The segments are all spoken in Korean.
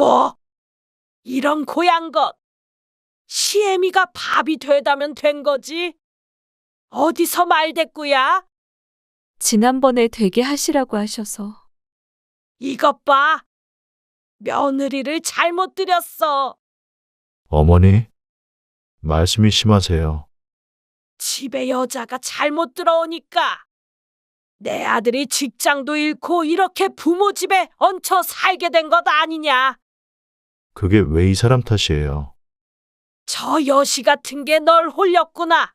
뭐? 이런 고얀 것. 시애미가 밥이 되다면 된 거지? 어디서 말대꾸야? 지난번에 되게 하시라고 하셔서. 이것 봐. 며느리를 잘못 들였어. 어머니, 말씀이 심하세요. 집에 여자가 잘못 들어오니까 내 아들이 직장도 잃고 이렇게 부모 집에 얹혀 살게 된 것 아니냐? 그게 왜 이 사람 탓이에요? 저 여시 같은 게 널 홀렸구나.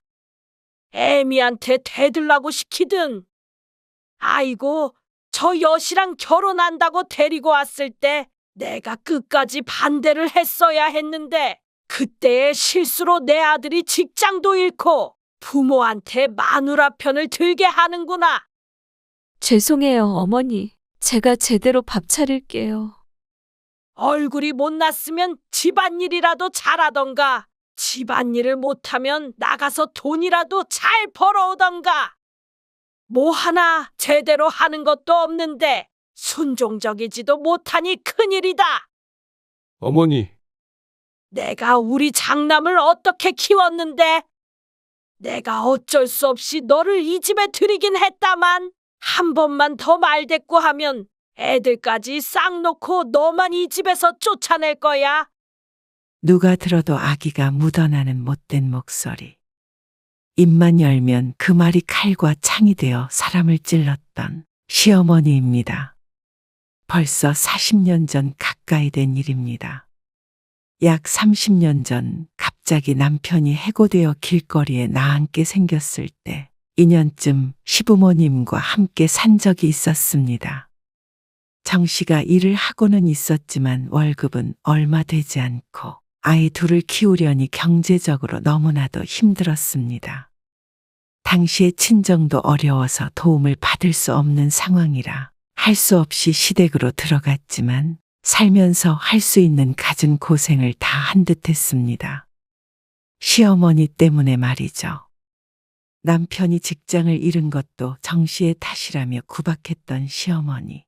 애미한테 대들라고 시키든. 아이고, 저 여시랑 결혼한다고 데리고 왔을 때 내가 끝까지 반대를 했어야 했는데 그때의 실수로 내 아들이 직장도 잃고 부모한테 마누라 편을 들게 하는구나. 죄송해요, 어머니. 제가 제대로 밥 차릴게요. 얼굴이 못났으면 집안일이라도 잘하던가. 집안일을 못하면 나가서 돈이라도 잘 벌어오던가. 뭐 하나 제대로 하는 것도 없는데 순종적이지도 못하니 큰일이다. 어머니, 내가 우리 장남을 어떻게 키웠는데? 내가 어쩔 수 없이 너를 이 집에 들이긴 했다만 한 번만 더 말대꾸하면 애들까지 싹 놓고 너만 이 집에서 쫓아낼 거야. 누가 들어도 아기가 묻어나는 못된 목소리. 입만 열면 그 말이 칼과 창이 되어 사람을 찔렀던 시어머니입니다. 벌써 40년 전 가까이 된 일입니다. 약 30년 전 갑자기 남편이 해고되어 길거리에 나앉게 생겼을 때 2년쯤 시부모님과 함께 산 적이 있었습니다. 정 씨가 일을 하고는 있었지만 월급은 얼마 되지 않고 아이 둘을 키우려니 경제적으로 너무나도 힘들었습니다. 당시에 친정도 어려워서 도움을 받을 수 없는 상황이라 할 수 없이 시댁으로 들어갔지만 살면서 할 수 있는 갖은 고생을 다 한 듯 했습니다. 시어머니 때문에 말이죠. 남편이 직장을 잃은 것도 정 씨의 탓이라며 구박했던 시어머니.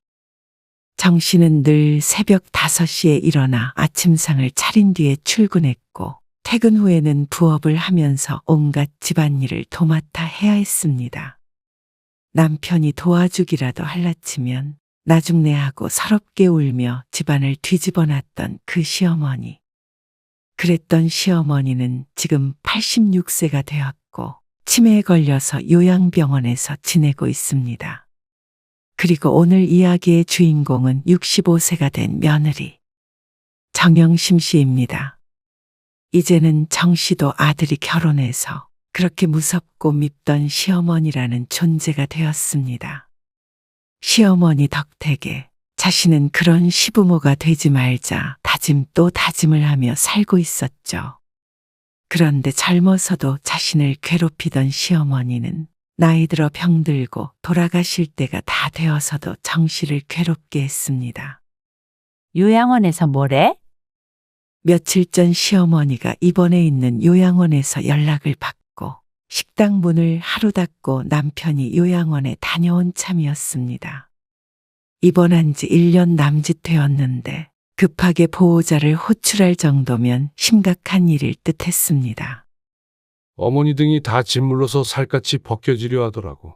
정 씨는 늘 새벽 5시에 일어나 아침상을 차린 뒤에 출근했고 퇴근 후에는 부업을 하면서 온갖 집안일을 도맡아 해야 했습니다. 남편이 도와주기라도 할라치면 나중내하고 서럽게 울며 집안을 뒤집어 놨던 그 시어머니. 그랬던 시어머니는 지금 86세가 되었고 치매에 걸려서 요양병원에서 지내고 있습니다. 그리고 오늘 이야기의 주인공은 65세가 된 며느리 정영심 씨입니다. 이제는 정 씨도 아들이 결혼해서 그렇게 무섭고 밉던 시어머니라는 존재가 되었습니다. 시어머니 덕택에 자신은 그런 시부모가 되지 말자 다짐 또 다짐을 하며 살고 있었죠. 그런데 젊어서도 자신을 괴롭히던 시어머니는 나이 들어 병들고 돌아가실 때가 다 되어서도 정 씨를 괴롭게 했습니다. 요양원에서 뭐래? 며칠 전 시어머니가 입원해 있는 요양원에서 연락을 받고 식당 문을 하루 닫고 남편이 요양원에 다녀온 참이었습니다. 입원한 지 1년 남짓 되었는데 급하게 보호자를 호출할 정도면 심각한 일일 듯 했습니다. 어머니 등이 다 짓물러서 살갗이 벗겨지려 하더라고.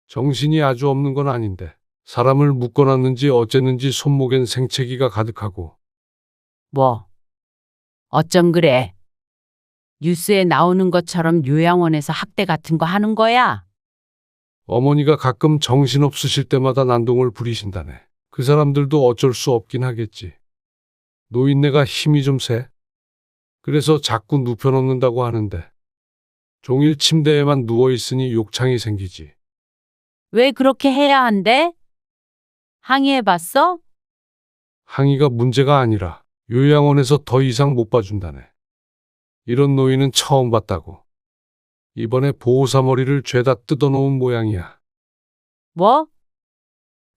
정신이 아주 없는 건 아닌데 사람을 묶어놨는지 어쨌는지 손목엔 생채기가 가득하고. 뭐? 어쩜 그래? 뉴스에 나오는 것처럼 요양원에서 학대 같은 거 하는 거야? 어머니가 가끔 정신없으실 때마다 난동을 부리신다네. 그 사람들도 어쩔 수 없긴 하겠지. 노인네가 힘이 좀 세. 그래서 자꾸 눕혀놓는다고 하는데 종일 침대에만 누워있으니 욕창이 생기지. 왜 그렇게 해야 한대? 항의해봤어? 항의가 문제가 아니라 요양원에서 더 이상 못 봐준다네. 이런 노인은 처음 봤다고. 이번에 보호사 머리를 죄다 뜯어놓은 모양이야. 뭐?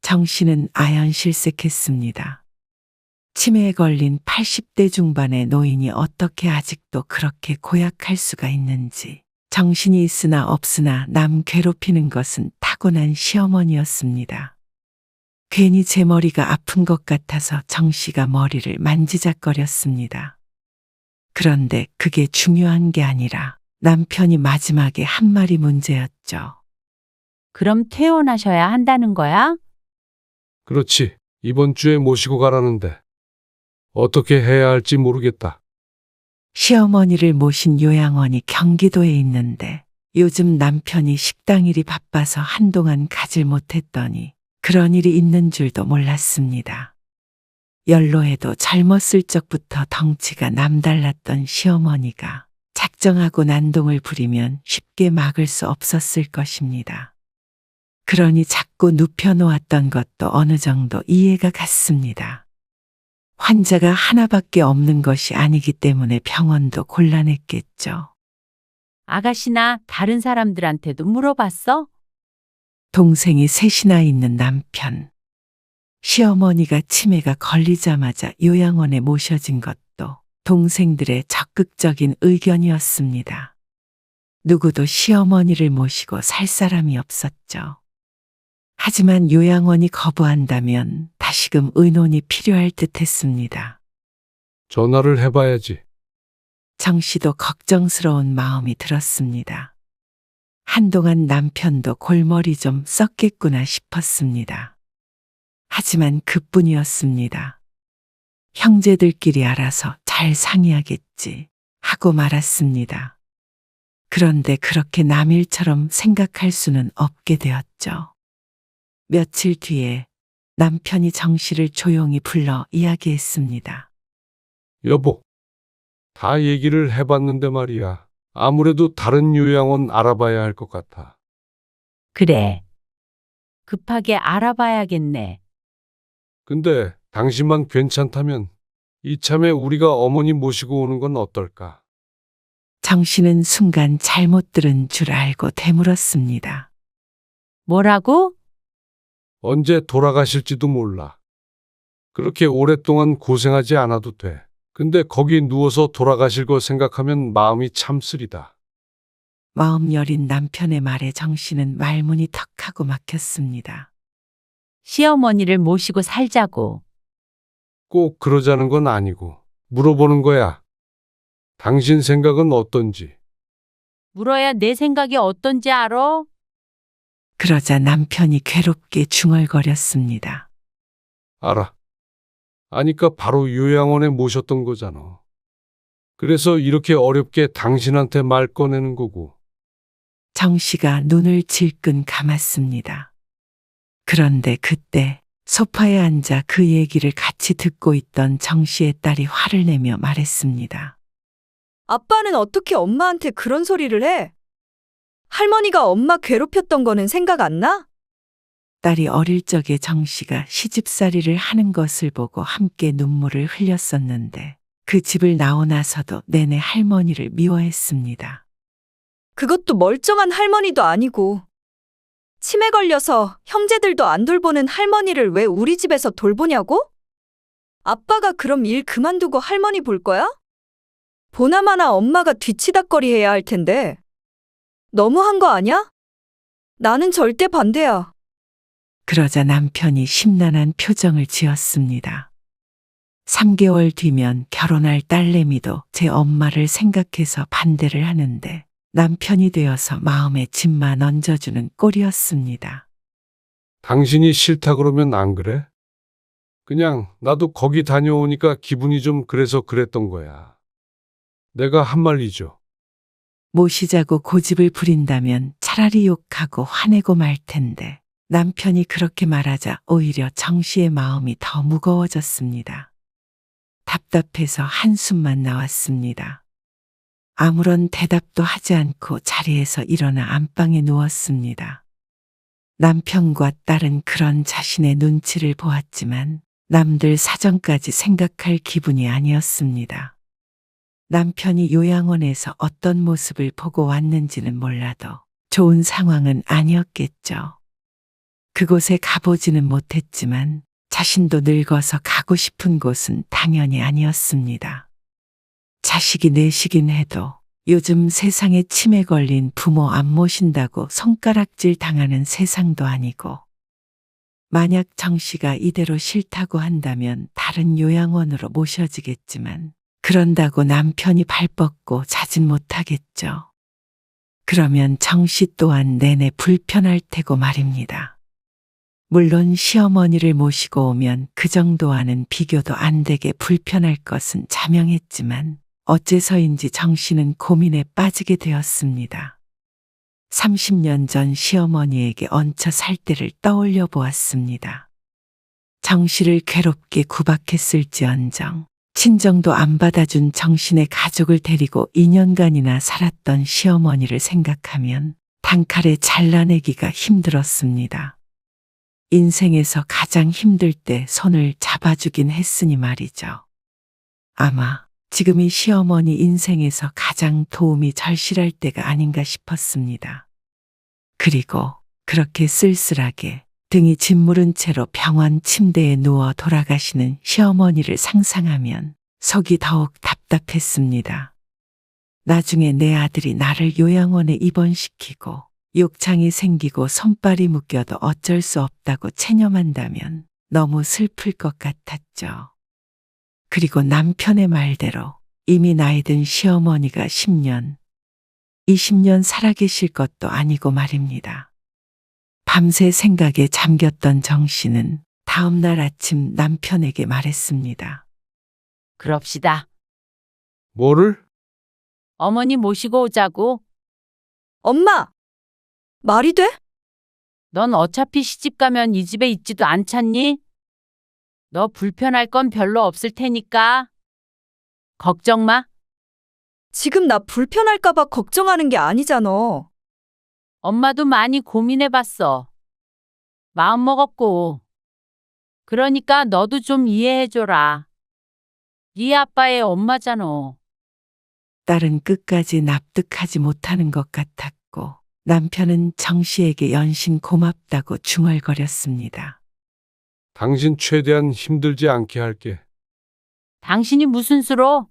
정 씨는 아연실색했습니다. 치매에 걸린 80대 중반의 노인이 어떻게 아직도 그렇게 고약할 수가 있는지. 정신이 있으나 없으나 남 괴롭히는 것은 타고난 시어머니였습니다. 괜히 제 머리가 아픈 것 같아서 정 씨가 머리를 만지작거렸습니다. 그런데 그게 중요한 게 아니라 남편이 마지막에 한 말이 문제였죠. 그럼 퇴원하셔야 한다는 거야? 그렇지. 이번 주에 모시고 가라는데. 어떻게 해야 할지 모르겠다. 시어머니를 모신 요양원이 경기도에 있는데 요즘 남편이 식당 일이 바빠서 한동안 가질 못했더니 그런 일이 있는 줄도 몰랐습니다. 연로해도 젊었을 적부터 덩치가 남달랐던 시어머니가 작정하고 난동을 부리면 쉽게 막을 수 없었을 것입니다. 그러니 자꾸 눕혀놓았던 것도 어느 정도 이해가 갔습니다. 환자가 하나밖에 없는 것이 아니기 때문에 병원도 곤란했겠죠. 아가씨나 다른 사람들한테도 물어봤어? 동생이 셋이나 있는 남편. 시어머니가 치매가 걸리자마자 요양원에 모셔진 것도 동생들의 적극적인 의견이었습니다. 누구도 시어머니를 모시고 살 사람이 없었죠. 하지만 요양원이 거부한다면 다시금 의논이 필요할 듯 했습니다. 전화를 해봐야지. 정 씨도 걱정스러운 마음이 들었습니다. 한동안 남편도 골머리 좀 썩겠구나 싶었습니다. 하지만 그뿐이었습니다. 형제들끼리 알아서 잘 상의하겠지 하고 말았습니다. 그런데 그렇게 남일처럼 생각할 수는 없게 되었죠. 며칠 뒤에 남편이 정 씨를 조용히 불러 이야기했습니다. 여보, 다 얘기를 해봤는데 말이야. 아무래도 다른 요양원 알아봐야 할 것 같아. 그래. 급하게 알아봐야겠네. 근데 당신만 괜찮다면 이참에 우리가 어머니 모시고 오는 건 어떨까? 정 씨는 순간 잘못 들은 줄 알고 되물었습니다. 뭐라고? 언제 돌아가실지도 몰라. 그렇게 오랫동안 고생하지 않아도 돼. 근데 거기 누워서 돌아가실 거 생각하면 마음이 참 쓰리다. 마음 여린 남편의 말에 정 씨는 말문이 턱하고 막혔습니다. 시어머니를 모시고 살자고. 꼭 그러자는 건 아니고 물어보는 거야. 당신 생각은 어떤지. 물어야 내 생각이 어떤지 알아? 그러자 남편이 괴롭게 중얼거렸습니다. 알아. 아니까 바로 요양원에 모셨던 거잖아. 그래서 이렇게 어렵게 당신한테 말 꺼내는 거고. 정 씨가 눈을 질끈 감았습니다. 그런데 그때 소파에 앉아 그 얘기를 같이 듣고 있던 정 씨의 딸이 화를 내며 말했습니다. 아빠는 어떻게 엄마한테 그런 소리를 해? 할머니가 엄마 괴롭혔던 거는 생각 안 나? 딸이 어릴 적에 정 씨가 시집살이를 하는 것을 보고 함께 눈물을 흘렸었는데 그 집을 나오나서도 내내 할머니를 미워했습니다. 그것도 멀쩡한 할머니도 아니고. 치매 걸려서 형제들도 안 돌보는 할머니를 왜 우리 집에서 돌보냐고? 아빠가 그럼 일 그만두고 할머니 볼 거야? 보나마나 엄마가 뒤치다꺼리 해야 할 텐데. 너무한 거 아냐? 나는 절대 반대야. 그러자 남편이 심란한 표정을 지었습니다. 3개월 뒤면 결혼할 딸내미도 제 엄마를 생각해서 반대를 하는데 남편이 되어서 마음에 짐만 얹어주는 꼴이었습니다. 당신이 싫다 그러면 안 그래? 그냥 나도 거기 다녀오니까 기분이 좀 그래서 그랬던 거야. 내가 한 말이죠. 모시자고 고집을 부린다면 차라리 욕하고 화내고 말 텐데 남편이 그렇게 말하자 오히려 정 씨의 마음이 더 무거워졌습니다. 답답해서 한숨만 나왔습니다. 아무런 대답도 하지 않고 자리에서 일어나 안방에 누웠습니다. 남편과 딸은 그런 자신의 눈치를 보았지만 남들 사정까지 생각할 기분이 아니었습니다. 남편이 요양원에서 어떤 모습을 보고 왔는지는 몰라도 좋은 상황은 아니었겠죠. 그곳에 가보지는 못했지만 자신도 늙어서 가고 싶은 곳은 당연히 아니었습니다. 자식이 넷이긴 해도 요즘 세상에 치매 걸린 부모 안 모신다고 손가락질 당하는 세상도 아니고 만약 정 씨가 이대로 싫다고 한다면 다른 요양원으로 모셔지겠지만 그런다고 남편이 발 뻗고 자진 못하겠죠. 그러면 정 씨 또한 내내 불편할 테고 말입니다. 물론 시어머니를 모시고 오면 그 정도와는 비교도 안 되게 불편할 것은 자명했지만 어째서인지 정 씨는 고민에 빠지게 되었습니다. 30년 전 시어머니에게 얹혀 살 때를 떠올려 보았습니다. 정 씨를 괴롭게 구박했을지언정 친정도 안 받아준 정신의 가족을 데리고 2년간이나 살았던 시어머니를 생각하면 단칼에 잘라내기가 힘들었습니다. 인생에서 가장 힘들 때 손을 잡아주긴 했으니 말이죠. 아마 지금이 시어머니 인생에서 가장 도움이 절실할 때가 아닌가 싶었습니다. 그리고 그렇게 쓸쓸하게 등이 짓무른 채로 병원 침대에 누워 돌아가시는 시어머니를 상상하면 속이 더욱 답답했습니다. 나중에 내 아들이 나를 요양원에 입원시키고 욕창이 생기고 손발이 묶여도 어쩔 수 없다고 체념한다면 너무 슬플 것 같았죠. 그리고 남편의 말대로 이미 나이 든 시어머니가 10년, 20년 살아계실 것도 아니고 말입니다. 밤새 생각에 잠겼던 정 씨는 다음 날 아침 남편에게 말했습니다. 그럽시다. 뭐를? 어머니 모시고 오자고. 엄마! 말이 돼? 넌 어차피 시집 가면 이 집에 있지도 않잖니? 너 불편할 건 별로 없을 테니까. 걱정 마. 지금 나 불편할까봐 걱정하는 게 아니잖아. 엄마도 많이 고민해봤어. 마음 먹었고. 그러니까 너도 좀 이해해줘라. 네 아빠의 엄마잖아. 딸은 끝까지 납득하지 못하는 것 같았고 남편은 정 씨에게 연신 고맙다고 중얼거렸습니다. 당신 최대한 힘들지 않게 할게. 당신이 무슨 수로?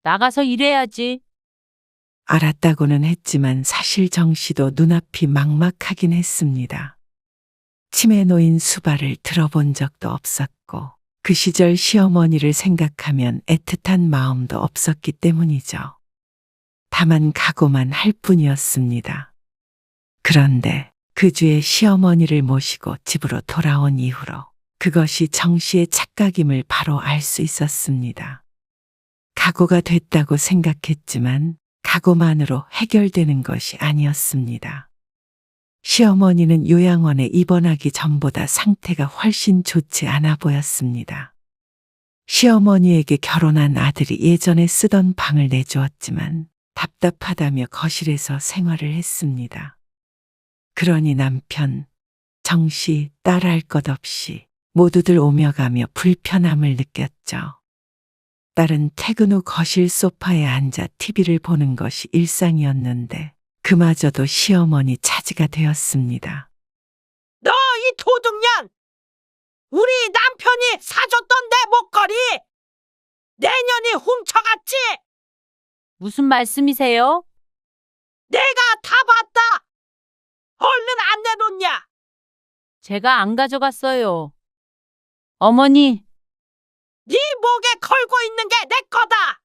나가서 일해야지. 알았다고는 했지만 사실 정 씨도 눈앞이 막막하긴 했습니다. 치매 놓인 수발을 들어본 적도 없었고 그 시절 시어머니를 생각하면 애틋한 마음도 없었기 때문이죠. 다만 각오만 할 뿐이었습니다. 그런데 그 주에 시어머니를 모시고 집으로 돌아온 이후로 그것이 정 씨의 착각임을 바로 알 수 있었습니다. 각오가 됐다고 생각했지만 각오만으로 해결되는 것이 아니었습니다. 시어머니는 요양원에 입원하기 전보다 상태가 훨씬 좋지 않아 보였습니다. 시어머니에게 결혼한 아들이 예전에 쓰던 방을 내주었지만 답답하다며 거실에서 생활을 했습니다. 그러니 남편, 정 씨, 딸할 것 없이 모두들 오며 가며 불편함을 느꼈죠. 딸은 퇴근 후 거실 소파에 앉아 TV를 보는 것이 일상이었는데 그마저도 시어머니 차지가 되었습니다. 너 이 도둑년! 우리 남편이 사줬던 내 목걸이! 내년이 훔쳐갔지? 무슨 말씀이세요? 내가 다 봤다! 얼른 안 내놓냐? 제가 안 가져갔어요. 어머니, 네 목에 걸고 있는 게 내 거다!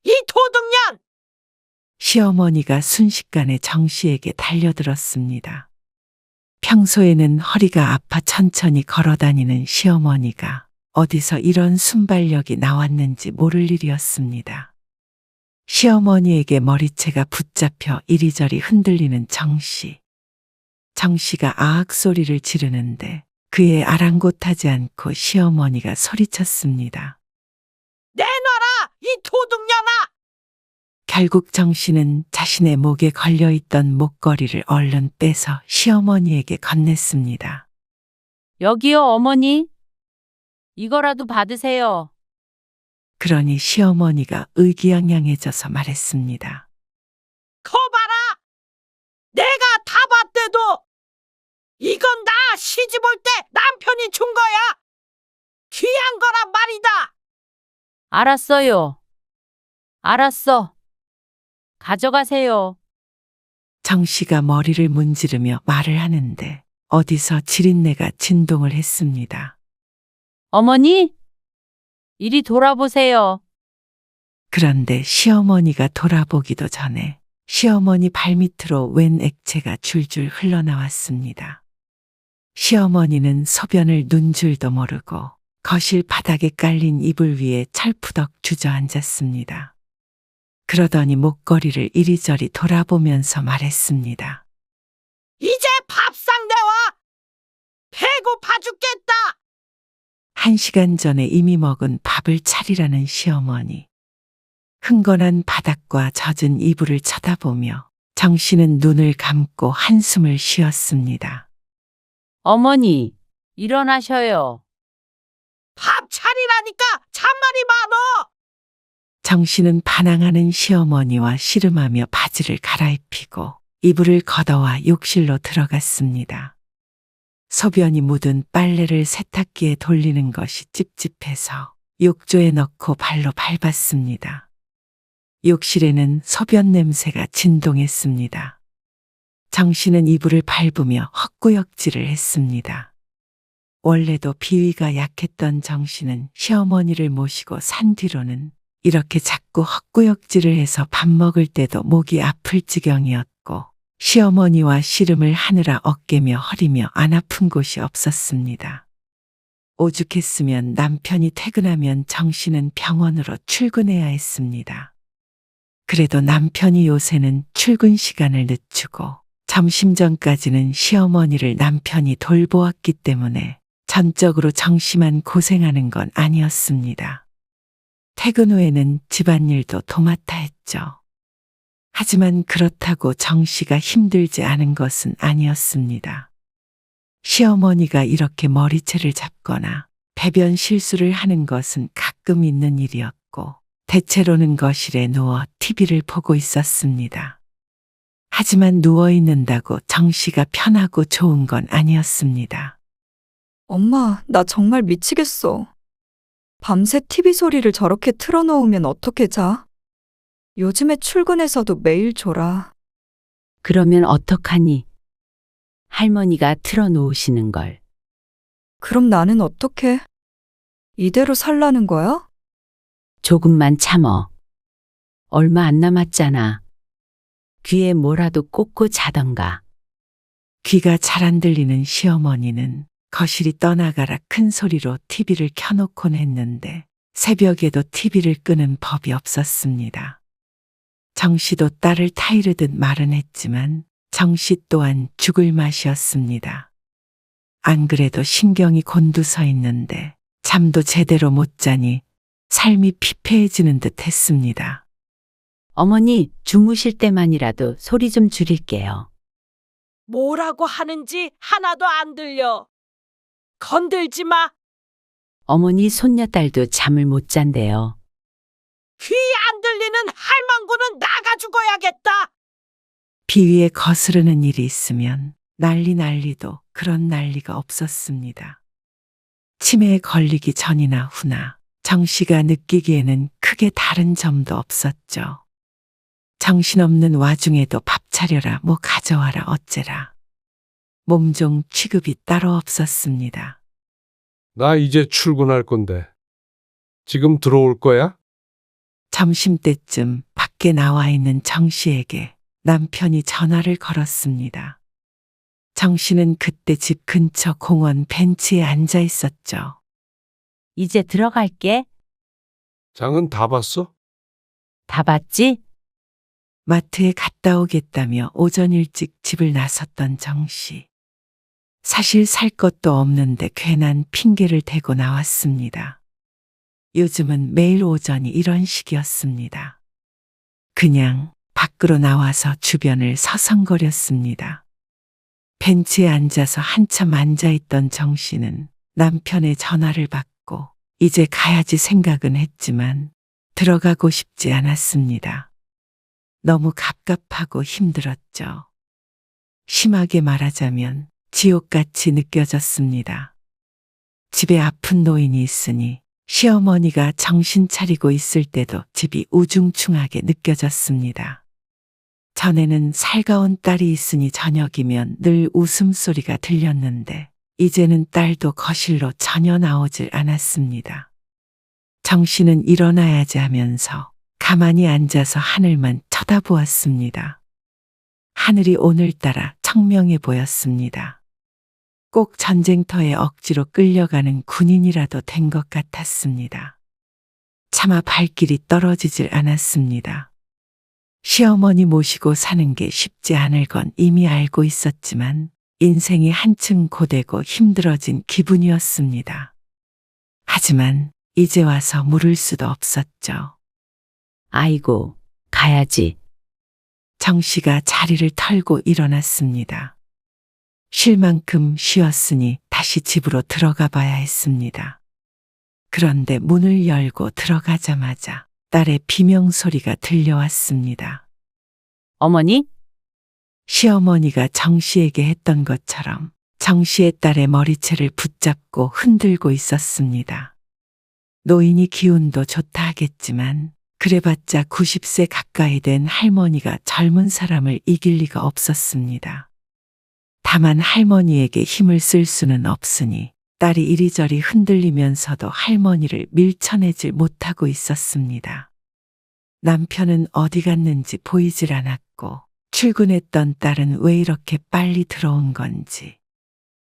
이 도둑년! 시어머니가 순식간에 정 씨에게 달려들었습니다. 평소에는 허리가 아파 천천히 걸어다니는 시어머니가 어디서 이런 순발력이 나왔는지 모를 일이었습니다. 시어머니에게 머리채가 붙잡혀 이리저리 흔들리는 정 씨. 정 씨가 아악 소리를 지르는데 그에 아랑곳하지 않고 시어머니가 소리쳤습니다. 내놔라! 이 도둑년아! 결국 정 씨는 자신의 목에 걸려있던 목걸이를 얼른 빼서 시어머니에게 건넸습니다. 여기요, 어머니. 이거라도 받으세요. 그러니 시어머니가 의기양양해져서 말했습니다. 거봐라! 내가 다 봤대도 이건 나 시집 올 때 남편이 준 거야! 귀한 거란 말이다! 알았어요. 알았어. 가져가세요. 정 씨가 머리를 문지르며 말을 하는데 어디서 지린내가 진동을 했습니다. 어머니? 이리 돌아보세요. 그런데 시어머니가 돌아보기도 전에 시어머니 발밑으로 웬 액체가 줄줄 흘러나왔습니다. 시어머니는 소변을 눈 줄도 모르고 거실 바닥에 깔린 이불 위에 철푸덕 주저앉았습니다. 그러더니 목걸이를 이리저리 돌아보면서 말했습니다. 이제 밥상 내와! 배고파 죽겠다! 1시간 전에 이미 먹은 밥을 차리라는 시어머니. 흥건한 바닥과 젖은 이불을 쳐다보며 정씨는 눈을 감고 한숨을 쉬었습니다. 어머니, 일어나셔요. 밥 차리라니까 잔말이 많어! 정씨는 반항하는 시어머니와 씨름하며 바지를 갈아입히고 이불을 걷어와 욕실로 들어갔습니다. 소변이 묻은 빨래를 세탁기에 돌리는 것이 찝찝해서 욕조에 넣고 발로 밟았습니다. 욕실에는 소변 냄새가 진동했습니다. 정씨는 이불을 밟으며 헛구역질을 했습니다. 원래도 비위가 약했던 정씨는 시어머니를 모시고 산 뒤로는 이렇게 자꾸 헛구역질을 해서 밥 먹을 때도 목이 아플 지경이었고 시어머니와 씨름을 하느라 어깨며 허리며 안 아픈 곳이 없었습니다. 오죽했으면 남편이 퇴근하면 정씨는 병원으로 출근해야 했습니다. 그래도 남편이 요새는 출근 시간을 늦추고 점심 전까지는 시어머니를 남편이 돌보았기 때문에 전적으로 정씨만 고생하는 건 아니었습니다. 퇴근 후에는 집안일도 도맡아 했죠. 하지만 그렇다고 정씨가 힘들지 않은 것은 아니었습니다. 시어머니가 이렇게 머리채를 잡거나 배변 실수를 하는 것은 가끔 있는 일이었고 대체로는 거실에 누워 TV를 보고 있었습니다. 하지만 누워 있는다고 정씨가 편하고 좋은 건 아니었습니다. 엄마, 나 정말 미치겠어. 밤새 TV 소리를 저렇게 틀어놓으면 어떻게 자? 요즘에 출근해서도 매일 졸아. 그러면 어떡하니? 할머니가 틀어놓으시는 걸. 그럼 나는 어떻게? 이대로 살라는 거야? 조금만 참어. 얼마 안 남았잖아. 귀에 뭐라도 꽂고 자던가. 귀가 잘 안 들리는 시어머니는 거실이 떠나가라 큰 소리로 TV를 켜놓곤 했는데 새벽에도 TV를 끄는 법이 없었습니다. 정씨도 딸을 타이르듯 말은 했지만 정씨 또한 죽을 맛이었습니다. 안 그래도 신경이 곤두서 있는데 잠도 제대로 못 자니 삶이 피폐해지는 듯 했습니다. 어머니, 주무실 때만이라도 소리 좀 줄일게요. 뭐라고 하는지 하나도 안 들려. 건들지 마. 어머니 손녀딸도 잠을 못 잔대요. 귀 안 들리는 할망구는 나가 죽어야겠다. 비위에 거스르는 일이 있으면 난리도 그런 난리가 없었습니다. 치매에 걸리기 전이나 후나 정씨가 느끼기에는 크게 다른 점도 없었죠. 정신없는 와중에도 밥 차려라, 뭐 가져와라, 어째라. 몸종 취급이 따로 없었습니다. 나 이제 출근할 건데. 지금 들어올 거야? 점심때쯤 밖에 나와 있는 정씨에게 남편이 전화를 걸었습니다. 정씨는 그때 집 근처 공원 벤치에 앉아 있었죠. 이제 들어갈게. 장은 다 봤어? 다 봤지? 마트에 갔다 오겠다며 오전 일찍 집을 나섰던 정씨. 사실 살 것도 없는데 괜한 핑계를 대고 나왔습니다. 요즘은 매일 오전이 이런 식이었습니다. 그냥 밖으로 나와서 주변을 서성거렸습니다. 벤치에 앉아서 한참 앉아있던 정씨는 남편의 전화를 받고 이제 가야지 생각은 했지만 들어가고 싶지 않았습니다. 너무 갑갑하고 힘들었죠. 심하게 말하자면 지옥같이 느껴졌습니다. 집에 아픈 노인이 있으니 시어머니가 정신 차리고 있을 때도 집이 우중충하게 느껴졌습니다. 전에는 살가운 딸이 있으니 저녁이면 늘 웃음소리가 들렸는데 이제는 딸도 거실로 전혀 나오질 않았습니다. 정씨는 일어나야지 하면서 가만히 앉아서 하늘만 쳐다보았습니다. 하늘이 오늘따라 청명해 보였습니다. 꼭 전쟁터에 억지로 끌려가는 군인이라도 된 것 같았습니다. 차마 발길이 떨어지질 않았습니다. 시어머니 모시고 사는 게 쉽지 않을 건 이미 알고 있었지만 인생이 한층 고되고 힘들어진 기분이었습니다. 하지만 이제 와서 물을 수도 없었죠. 아이고, 가야지. 정씨가 자리를 털고 일어났습니다. 쉴 만큼 쉬었으니 다시 집으로 들어가 봐야 했습니다. 그런데 문을 열고 들어가자마자 딸의 비명소리가 들려왔습니다. 어머니? 시어머니가 정씨에게 했던 것처럼 정씨의 딸의 머리채를 붙잡고 흔들고 있었습니다. 노인이 기운도 좋다 하겠지만 그래봤자 90세 가까이 된 할머니가 젊은 사람을 이길 리가 없었습니다. 다만 할머니에게 힘을 쓸 수는 없으니 딸이 이리저리 흔들리면서도 할머니를 밀쳐내질 못하고 있었습니다. 남편은 어디 갔는지 보이질 않았고 출근했던 딸은 왜 이렇게 빨리 들어온 건지.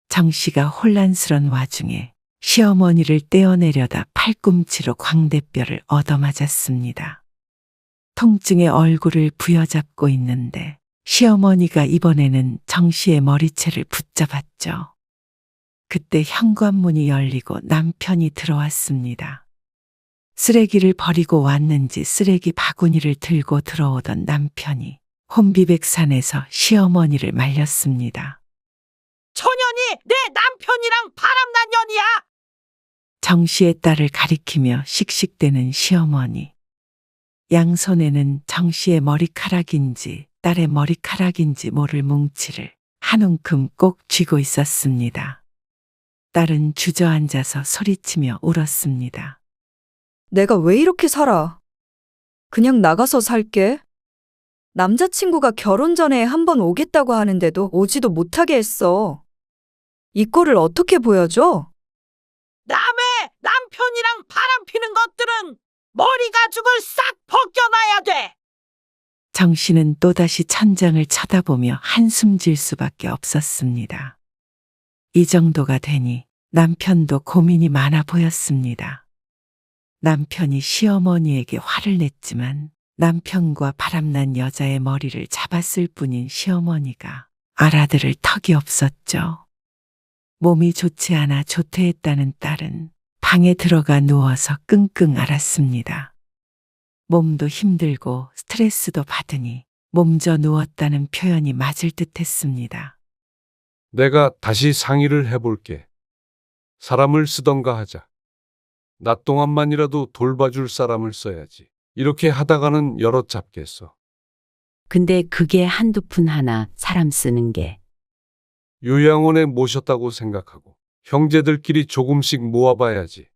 정씨가 혼란스런 와중에 시어머니를 떼어내려다 팔꿈치로 광대뼈를 얻어맞았습니다. 통증에 얼굴을 부여잡고 있는데 시어머니가 이번에는 정씨의 머리채를 붙잡았죠. 그때 현관문이 열리고 남편이 들어왔습니다. 쓰레기를 버리고 왔는지 쓰레기 바구니를 들고 들어오던 남편이 혼비백산에서 시어머니를 말렸습니다. 초년이 내 남편이랑 바람난 년이야. 정씨의 딸을 가리키며 씩씩대는 시어머니. 양손에는 정씨의 머리카락인지 딸의 머리카락인지 모를 뭉치를 한 움큼 꼭 쥐고 있었습니다. 딸은 주저앉아서 소리치며 울었습니다. 내가 왜 이렇게 살아? 그냥 나가서 살게. 남자친구가 결혼 전에 한번 오겠다고 하는데도 오지도 못하게 했어. 이 꼴을 어떻게 보여줘? 남의 남편이랑 바람 피는 것들은 머리 가죽을 싹 벗겨놔야 돼. 정씨는 또다시 천장을 쳐다보며 한숨 질 수밖에 없었습니다. 이 정도가 되니 남편도 고민이 많아 보였습니다. 남편이 시어머니에게 화를 냈지만 남편과 바람난 여자의 머리를 잡았을 뿐인 시어머니가 알아들을 턱이 없었죠. 몸이 좋지 않아 조퇴했다는 딸은 방에 들어가 누워서 끙끙 앓았습니다. 몸도 힘들고 스트레스도 받으니 몸져 누웠다는 표현이 맞을 듯했습니다. 내가 다시 상의를 해볼게. 사람을 쓰던가 하자. 낮 동안만이라도 돌봐줄 사람을 써야지. 이렇게 하다가는 여럿 잡겠어. 근데 그게 한두 푼 하나 사람 쓰는 게. 요양원에 모셨다고 생각하고 형제들끼리 조금씩 모아봐야지.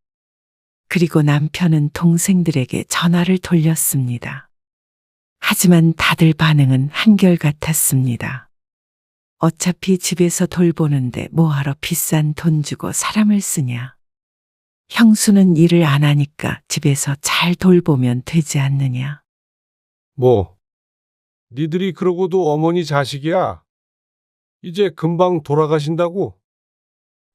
그리고 남편은 동생들에게 전화를 돌렸습니다. 하지만 다들 반응은 한결같았습니다. 어차피 집에서 돌보는데 뭐하러 비싼 돈 주고 사람을 쓰냐. 형수는 일을 안 하니까 집에서 잘 돌보면 되지 않느냐. 뭐, 니들이 그러고도 어머니 자식이야. 이제 금방 돌아가신다고?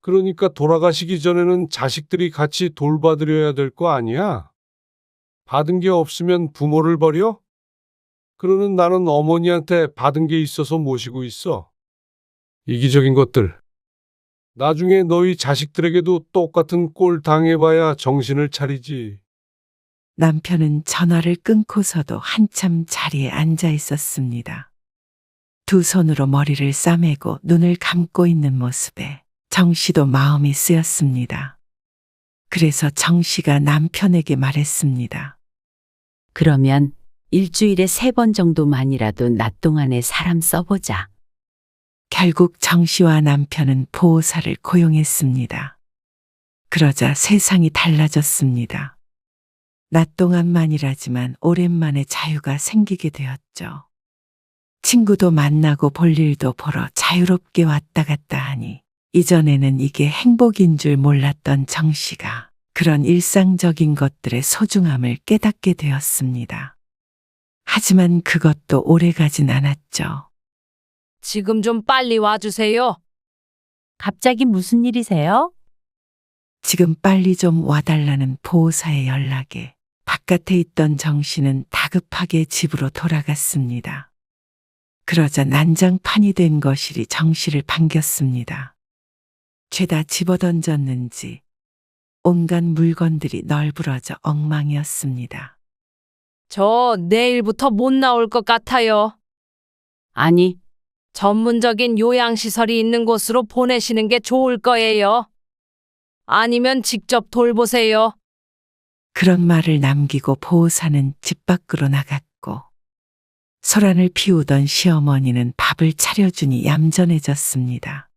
그러니까 돌아가시기 전에는 자식들이 같이 돌봐드려야 될 거 아니야? 받은 게 없으면 부모를 버려? 그러는 나는 어머니한테 받은 게 있어서 모시고 있어. 이기적인 것들. 나중에 너희 자식들에게도 똑같은 꼴 당해봐야 정신을 차리지. 남편은 전화를 끊고서도 한참 자리에 앉아 있었습니다. 두 손으로 머리를 싸매고 눈을 감고 있는 모습에 정씨도 마음이 쓰였습니다. 그래서 정씨가 남편에게 말했습니다. 그러면 일주일에 3번 정도만이라도 낮 동안에 사람 써보자. 결국 정씨와 남편은 보호사를 고용했습니다. 그러자 세상이 달라졌습니다. 낮 동안만이라지만 오랜만에 자유가 생기게 되었죠. 친구도 만나고 볼 일도 보러 자유롭게 왔다 갔다 하니 이전에는 이게 행복인 줄 몰랐던 정 씨가 그런 일상적인 것들의 소중함을 깨닫게 되었습니다. 하지만 그것도 오래 가진 않았죠. 지금 좀 빨리 와주세요. 갑자기 무슨 일이세요? 지금 빨리 좀 와달라는 보호사의 연락에 바깥에 있던 정 씨는 다급하게 집으로 돌아갔습니다. 그러자 난장판이 된 거실이 정 씨를 반겼습니다. 죄다 집어던졌는지 온갖 물건들이 널브러져 엉망이었습니다. 저 내일부터 못 나올 것 같아요. 아니, 전문적인 요양시설이 있는 곳으로 보내시는 게 좋을 거예요. 아니면 직접 돌보세요. 그런 말을 남기고 보호사는 집 밖으로 나갔고 소란을 피우던 시어머니는 밥을 차려주니 얌전해졌습니다.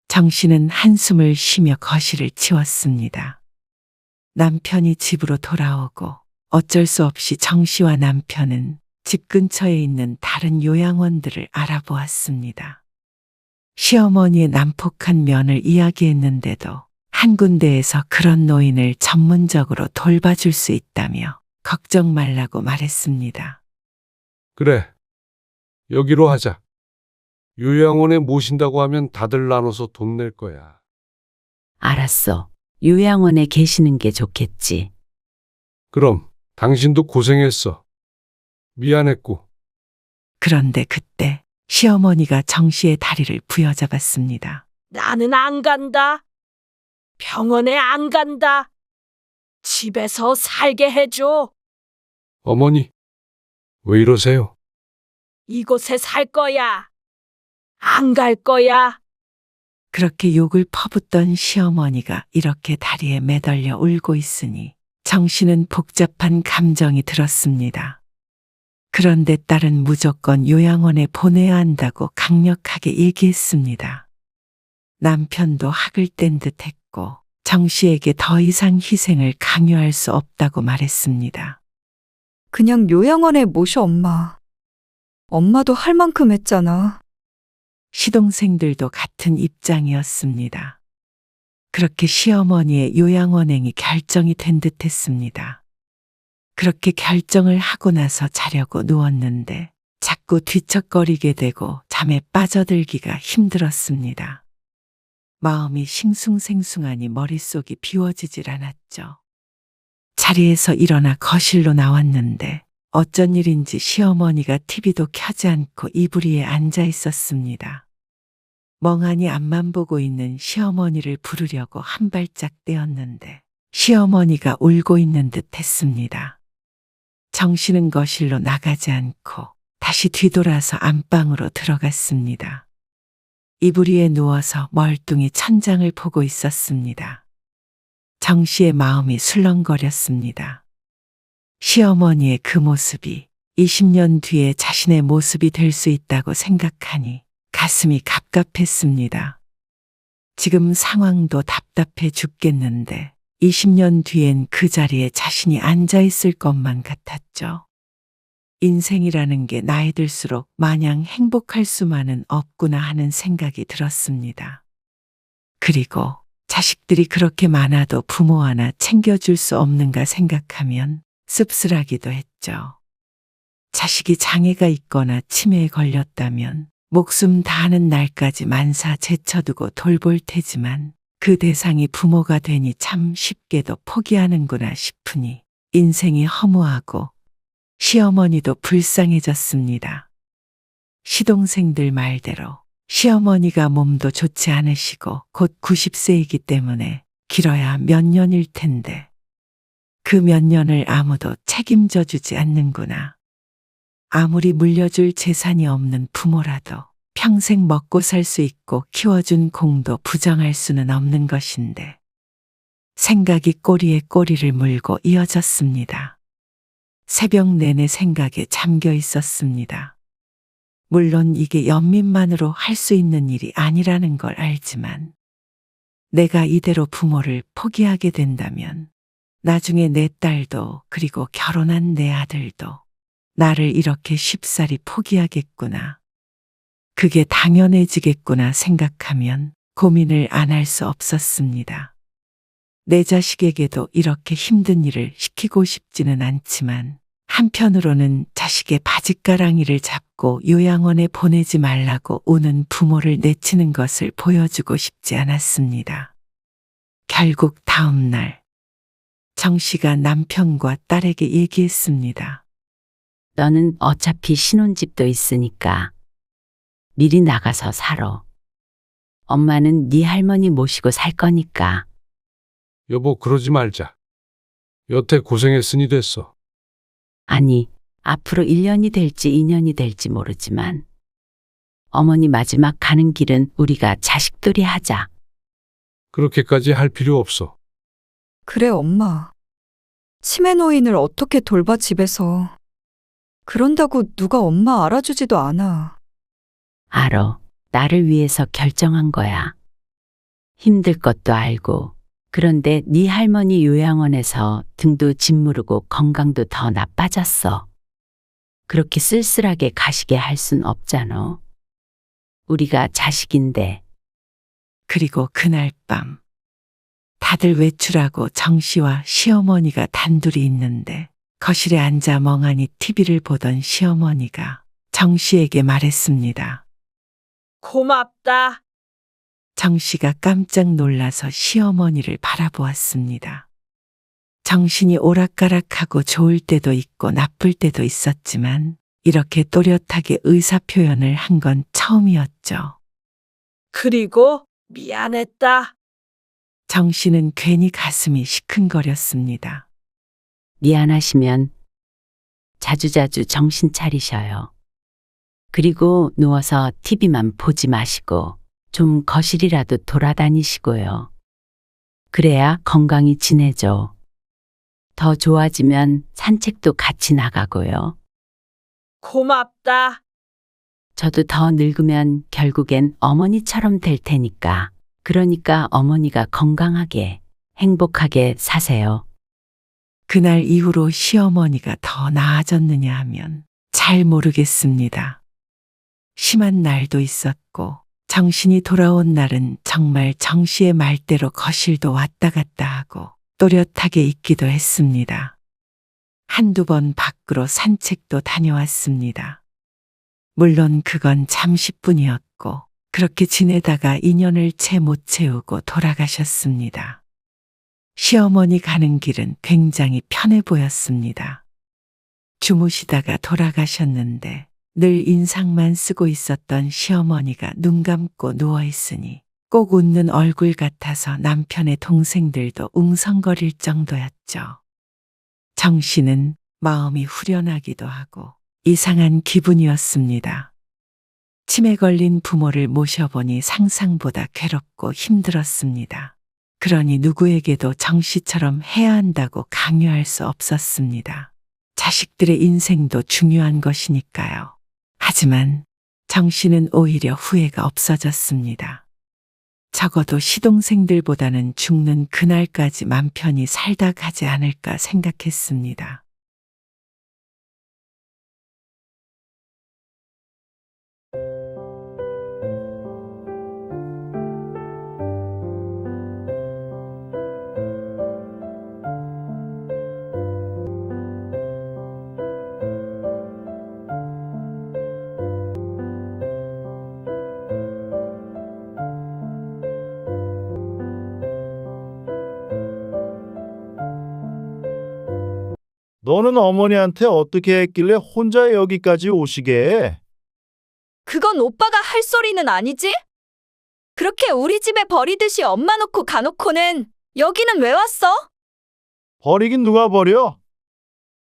정 씨는 한숨을 쉬며 거실을 치웠습니다. 남편이 집으로 돌아오고 어쩔 수 없이 정 씨와 남편은 집 근처에 있는 다른 요양원들을 알아보았습니다. 시어머니의 난폭한 면을 이야기했는데도 한 군데에서 그런 노인을 전문적으로 돌봐줄 수 있다며 걱정 말라고 말했습니다. 그래. 여기로 하자. 요양원에 모신다고 하면 다들 나눠서 돈 낼 거야. 알았어. 요양원에 계시는 게 좋겠지. 그럼 당신도 고생했어. 미안했고. 그런데 그때 시어머니가 정 씨의 다리를 부여잡았습니다. 나는 안 간다. 병원에 안 간다. 집에서 살게 해줘. 어머니, 왜 이러세요? 이곳에 살 거야. 안 갈 거야. 그렇게 욕을 퍼붓던 시어머니가 이렇게 다리에 매달려 울고 있으니 정 씨는 복잡한 감정이 들었습니다. 그런데 딸은 무조건 요양원에 보내야 한다고 강력하게 얘기했습니다. 남편도 학을 뗀 듯 했고 정 씨에게 더 이상 희생을 강요할 수 없다고 말했습니다. 그냥 요양원에 모셔, 엄마. 엄마도 할 만큼 했잖아. 시동생들도 같은 입장이었습니다. 그렇게 시어머니의 요양원행이 결정이 된 듯 했습니다. 그렇게 결정을 하고 나서 자려고 누웠는데 자꾸 뒤척거리게 되고 잠에 빠져들기가 힘들었습니다. 마음이 싱숭생숭하니 머릿속이 비워지질 않았죠. 자리에서 일어나 거실로 나왔는데 어쩐 일인지 시어머니가 TV도 켜지 않고 이불 위에 앉아 있었습니다. 멍하니 앞만 보고 있는 시어머니를 부르려고 한 발짝 떼었는데 시어머니가 울고 있는 듯 했습니다. 정 씨는 거실로 나가지 않고 다시 뒤돌아서 안방으로 들어갔습니다. 이불 위에 누워서 멀뚱히 천장을 보고 있었습니다. 정 씨의 마음이 술렁거렸습니다. 시어머니의 그 모습이 20년 뒤에 자신의 모습이 될 수 있다고 생각하니 가슴이 갑갑했습니다. 지금 상황도 답답해 죽겠는데 20년 뒤엔 그 자리에 자신이 앉아 있을 것만 같았죠. 인생이라는 게 나이 들수록 마냥 행복할 수만은 없구나 하는 생각이 들었습니다. 그리고 자식들이 그렇게 많아도 부모 하나 챙겨줄 수 없는가 생각하면 씁쓸하기도 했죠. 자식이 장애가 있거나 치매에 걸렸다면 목숨 다하는 날까지 만사 제쳐두고 돌볼 테지만 그 대상이 부모가 되니 참 쉽게도 포기하는구나 싶으니 인생이 허무하고 시어머니도 불쌍해졌습니다. 시동생들 말대로 시어머니가 몸도 좋지 않으시고 곧 90세이기 때문에 길어야 몇 년일 텐데 그 몇 년을 아무도 책임져 주지 않는구나. 아무리 물려줄 재산이 없는 부모라도 평생 먹고 살 수 있고 키워준 공도 부정할 수는 없는 것인데 생각이 꼬리에 꼬리를 물고 이어졌습니다. 새벽 내내 생각에 잠겨 있었습니다. 물론 이게 연민만으로 할 수 있는 일이 아니라는 걸 알지만 내가 이대로 부모를 포기하게 된다면 나중에 내 딸도 그리고 결혼한 내 아들도 나를 이렇게 쉽사리 포기하겠구나. 그게 당연해지겠구나 생각하면 고민을 안 할 수 없었습니다. 내 자식에게도 이렇게 힘든 일을 시키고 싶지는 않지만 한편으로는 자식의 바짓가랑이를 잡고 요양원에 보내지 말라고 우는 부모를 내치는 것을 보여주고 싶지 않았습니다. 결국 다음 날 정 씨가 남편과 딸에게 얘기했습니다. 너는 어차피 신혼집도 있으니까 미리 나가서 살아. 엄마는 네 할머니 모시고 살 거니까. 여보, 그러지 말자. 여태 고생했으니 됐어. 아니, 앞으로 1년이 될지 2년이 될지 모르지만 어머니 마지막 가는 길은 우리가 자식들이 하자. 그렇게까지 할 필요 없어. 그래, 엄마. 치매 노인을 어떻게 돌봐, 집에서. 그런다고 누가 엄마 알아주지도 않아. 알어. 나를 위해서 결정한 거야. 힘들 것도 알고. 그런데 네 할머니 요양원에서 등도 짓무르고 건강도 더 나빠졌어. 그렇게 쓸쓸하게 가시게 할 순 없잖아. 우리가 자식인데. 그리고 그날 밤 다들 외출하고 정 씨와 시어머니가 단둘이 있는데 거실에 앉아 멍하니 TV를 보던 시어머니가 정 씨에게 말했습니다. 고맙다. 정 씨가 깜짝 놀라서 시어머니를 바라보았습니다. 정신이 오락가락하고 좋을 때도 있고 나쁠 때도 있었지만 이렇게 또렷하게 의사표현을 한 건 처음이었죠. 그리고 미안했다. 정 씨는 괜히 가슴이 시큰거렸습니다. 미안하시면 자주자주 정신 차리셔요. 그리고 누워서 TV만 보지 마시고 좀 거실이라도 돌아다니시고요. 그래야 건강이 진해져. 더 좋아지면 산책도 같이 나가고요. 고맙다. 저도 더 늙으면 결국엔 어머니처럼 될 테니까. 그러니까 어머니가 건강하게, 행복하게 사세요. 그날 이후로 시어머니가 더 나아졌느냐 하면 잘 모르겠습니다. 심한 날도 있었고 정신이 돌아온 날은 정말 정 씨의 말대로 거실도 왔다 갔다 하고 또렷하게 있기도 했습니다. 한두 번 밖으로 산책도 다녀왔습니다. 물론 그건 잠시뿐이었고 그렇게 지내다가 인연을 채 못 채우고 돌아가셨습니다. 시어머니 가는 길은 굉장히 편해 보였습니다. 주무시다가 돌아가셨는데 늘 인상만 쓰고 있었던 시어머니가 눈 감고 누워있으니 꼭 웃는 얼굴 같아서 남편의 동생들도 웅성거릴 정도였죠. 정 씨는 마음이 후련하기도 하고 이상한 기분이었습니다. 치매 걸린 부모를 모셔보니 상상보다 괴롭고 힘들었습니다. 그러니 누구에게도 정 씨처럼 해야 한다고 강요할 수 없었습니다. 자식들의 인생도 중요한 것이니까요. 하지만 정 씨는 오히려 후회가 없어졌습니다. 적어도 시동생들보다는 죽는 그날까지 맘 편히 살다 가지 않을까 생각했습니다. 너는 어머니한테 어떻게 했길래 혼자 여기까지 오시게 해? 그건 오빠가 할 소리는 아니지? 그렇게 우리 집에 버리듯이 엄마 놓고 가놓고는 여기는 왜 왔어? 버리긴 누가 버려?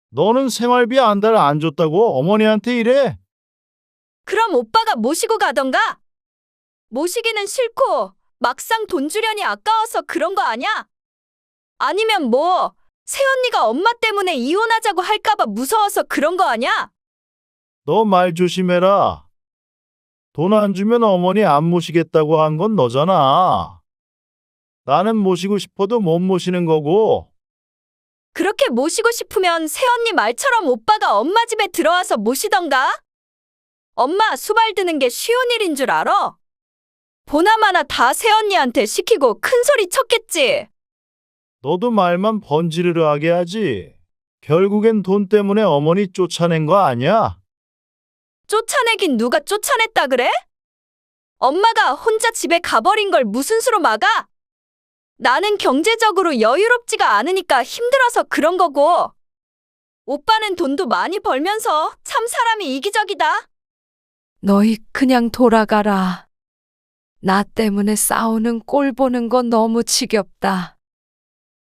너는 생활비 한 달 안 줬다고 어머니한테 이래? 그럼 오빠가 모시고 가던가? 모시기는 싫고 막상 돈 주려니 아까워서 그런 거 아냐? 아니면 뭐 새언니가 엄마 때문에 이혼하자고 할까봐 무서워서 그런 거 아냐? 너 말 조심해라. 돈 안 주면 어머니 안 모시겠다고 한 건 너잖아. 나는 모시고 싶어도 못 모시는 거고. 그렇게 그렇게 모시고 싶으면 새언니 말처럼 오빠가 엄마 집에 들어와서 모시던가? 엄마 수발 드는 게 쉬운 일인 줄 알아? 보나마나 다 새언니한테 시키고 큰 소리 쳤겠지. 너도 말만 번지르르하게 하지. 결국엔 돈 때문에 어머니 쫓아낸 거 아니야? 쫓아내긴 누가 쫓아냈다 그래? 엄마가 혼자 집에 가버린 걸 무슨 수로 막아? 나는 경제적으로 여유롭지가 않으니까 힘들어서 그런 거고. 오빠는 돈도 많이 벌면서 참 사람이 이기적이다. 너희 그냥 돌아가라. 나 때문에 싸우는 꼴 보는 거 너무 지겹다.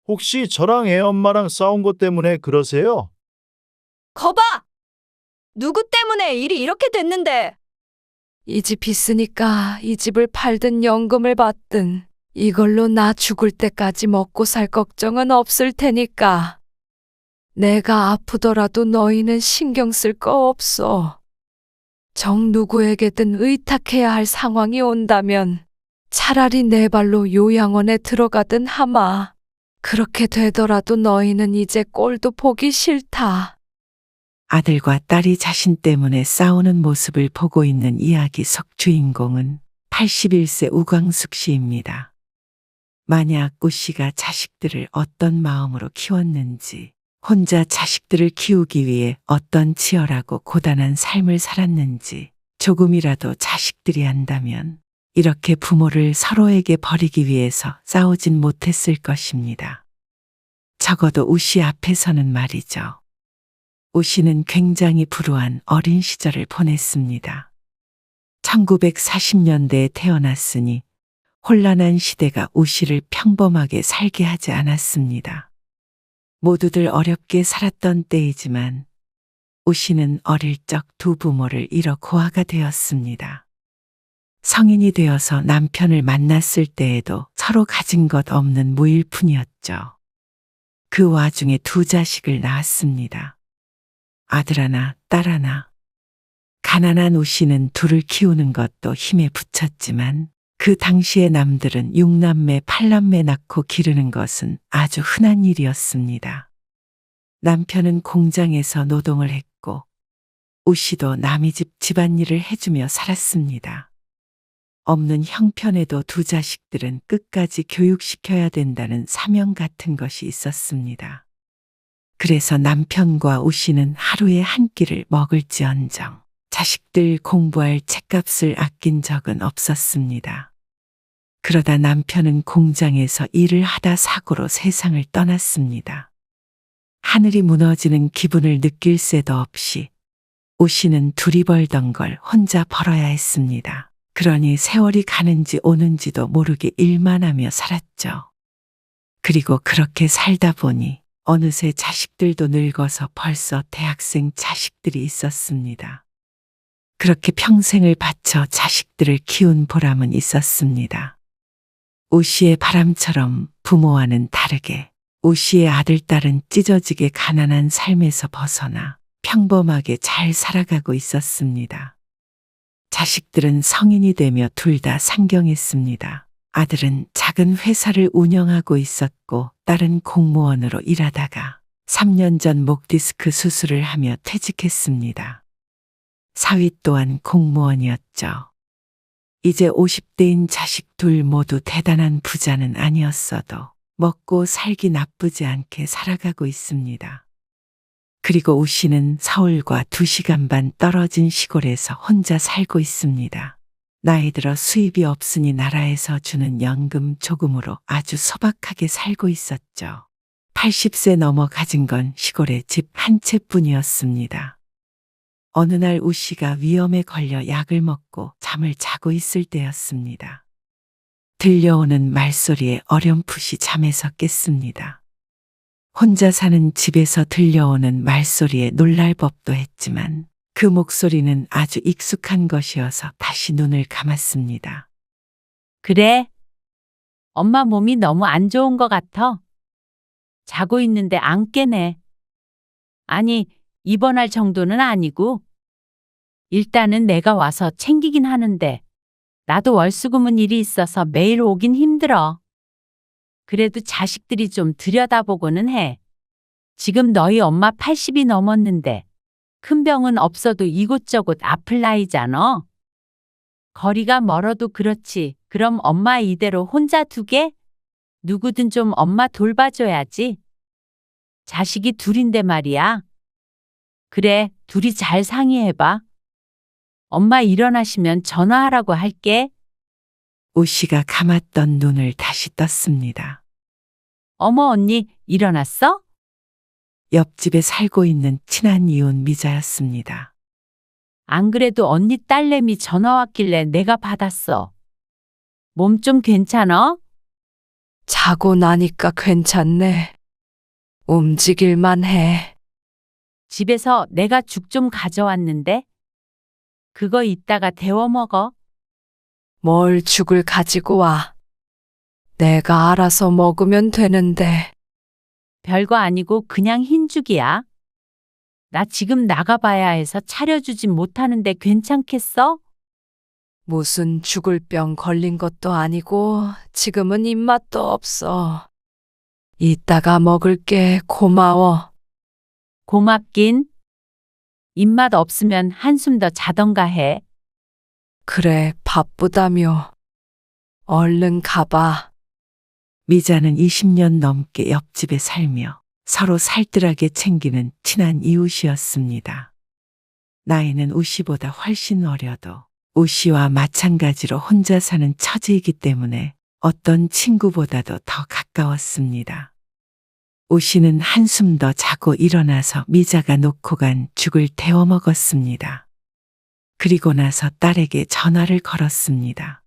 혹시 저랑 애엄마랑 싸운 것 때문에 그러세요? 거봐! 누구 때문에 일이 이렇게 됐는데. 이 집 있으니까 이 집을 팔든 연금을 받든 이걸로 나 죽을 때까지 먹고 살 걱정은 없을 테니까. 내가 아프더라도 너희는 신경 쓸 거 없어. 정 누구에게든 의탁해야 할 상황이 온다면 차라리 내 발로 요양원에 들어가든 하마. 그렇게 되더라도 너희는 이제 꼴도 보기 싫다. 아들과 딸이 자신 때문에 싸우는 모습을 보고 있는 이야기 속 주인공은 81세 우광숙 씨입니다. 만약 우 씨가 자식들을 어떤 마음으로 키웠는지, 혼자 자식들을 키우기 위해 어떤 치열하고 고단한 삶을 살았는지 조금이라도 자식들이 안다면 이렇게 부모를 서로에게 버리기 위해서 싸우진 못했을 것입니다. 적어도 우 씨 앞에서는 말이죠. 우 씨는 굉장히 불우한 어린 시절을 보냈습니다. 1940년대에 태어났으니 혼란한 시대가 우 씨를 평범하게 살게 하지 않았습니다. 모두들 어렵게 살았던 때이지만 우 씨는 어릴 적 두 부모를 잃어 고아가 되었습니다. 성인이 되어서 남편을 만났을 때에도 서로 가진 것 없는 무일푼이었죠. 그 와중에 두 자식을 낳았습니다. 아들 하나, 딸 하나. 가난한 우 씨는 둘을 키우는 것도 힘에 부쳤지만 그 당시의 남들은 6남매, 8남매 낳고 기르는 것은 아주 흔한 일이었습니다. 남편은 공장에서 노동을 했고 우 씨도 남의 집 집안일을 해주며 살았습니다. 없는 형편에도 두 자식들은 끝까지 교육시켜야 된다는 사명 같은 것이 있었습니다. 그래서 남편과 우 씨는 하루에 한 끼를 먹을지언정 자식들 공부할 책값을 아낀 적은 없었습니다. 그러다 남편은 공장에서 일을 하다 사고로 세상을 떠났습니다. 하늘이 무너지는 기분을 느낄 새도 없이 우 씨는 둘이 벌던 걸 혼자 벌어야 했습니다. 그러니 세월이 가는지 오는지도 모르게 일만 하며 살았죠. 그리고 그렇게 살다 보니 어느새 자식들도 늙어서 벌써 대학생 자식들이 있었습니다. 그렇게 평생을 바쳐 자식들을 키운 보람은 있었습니다. 우 씨의 바람처럼 부모와는 다르게 우 씨의 아들, 딸은 찢어지게 가난한 삶에서 벗어나 평범하게 잘 살아가고 있었습니다. 자식들은 성인이 되며 둘 다 상경했습니다. 아들은 작은 회사를 운영하고 있었고 딸은 공무원으로 일하다가 3년 전 목 디스크 수술을 하며 퇴직했습니다. 사위 또한 공무원이었죠. 이제 50대인 자식 둘 모두 대단한 부자는 아니었어도 먹고 살기 나쁘지 않게 살아가고 있습니다. 그리고 우 씨는 서울과 2시간 반 떨어진 시골에서 혼자 살고 있습니다. 나이 들어 수입이 없으니 나라에서 주는 연금 조금으로 아주 소박하게 살고 있었죠. 80세 넘어 가진 건 시골에 집 한 채뿐이었습니다. 어느 날 우 씨가 위험에 걸려 약을 먹고 잠을 자고 있을 때였습니다. 들려오는 말소리에 어렴풋이 잠에서 깼습니다. 혼자 사는 집에서 들려오는 말소리에 놀랄 법도 했지만 그 목소리는 아주 익숙한 것이어서 다시 눈을 감았습니다. 그래? 엄마 몸이 너무 안 좋은 것 같아. 자고 있는데 안 깨네. 아니, 입원할 정도는 아니고. 일단은 내가 와서 챙기긴 하는데 나도 월수금은 일이 있어서 매일 오긴 힘들어. 그래도 자식들이 좀 들여다보고는 해. 지금 너희 엄마 80이 넘었는데 큰 병은 없어도 이곳저곳 아플 나이잖아. 거리가 멀어도 그렇지. 그럼 엄마 이대로 혼자 두게? 누구든 좀 엄마 돌봐줘야지. 자식이 둘인데 말이야. 그래, 둘이 잘 상의해봐. 엄마 일어나시면 전화하라고 할게. 오 씨가 감았던 눈을 다시 떴습니다. 어머 언니, 일어났어? 옆집에 살고 있는 친한 이웃 미자였습니다. 안 그래도 언니 딸내미 전화 왔길래 내가 받았어. 몸 좀 괜찮아? 자고 나니까 괜찮네. 움직일만 해. 집에서 내가 죽 좀 가져왔는데 그거 이따가 데워 먹어. 뭘 죽을 가지고 와. 내가 알아서 먹으면 되는데. 별거 아니고 그냥 흰죽이야. 나 지금 나가봐야 해서 차려주진 못하는데 괜찮겠어? 무슨 죽을 병 걸린 것도 아니고 지금은 입맛도 없어. 이따가 먹을게. 고마워. 고맙긴. 입맛 없으면 한숨 더 자던가 해. 그래, 바쁘다며. 얼른 가봐. 미자는 20년 넘게 옆집에 살며 서로 살뜰하게 챙기는 친한 이웃이었습니다. 나이는 우 씨보다 훨씬 어려도 우 씨와 마찬가지로 혼자 사는 처지이기 때문에 어떤 친구보다도 더 가까웠습니다. 우 씨는 한숨 더 자고 일어나서 미자가 놓고 간 죽을 데워 먹었습니다. 그리고 나서 딸에게 전화를 걸었습니다.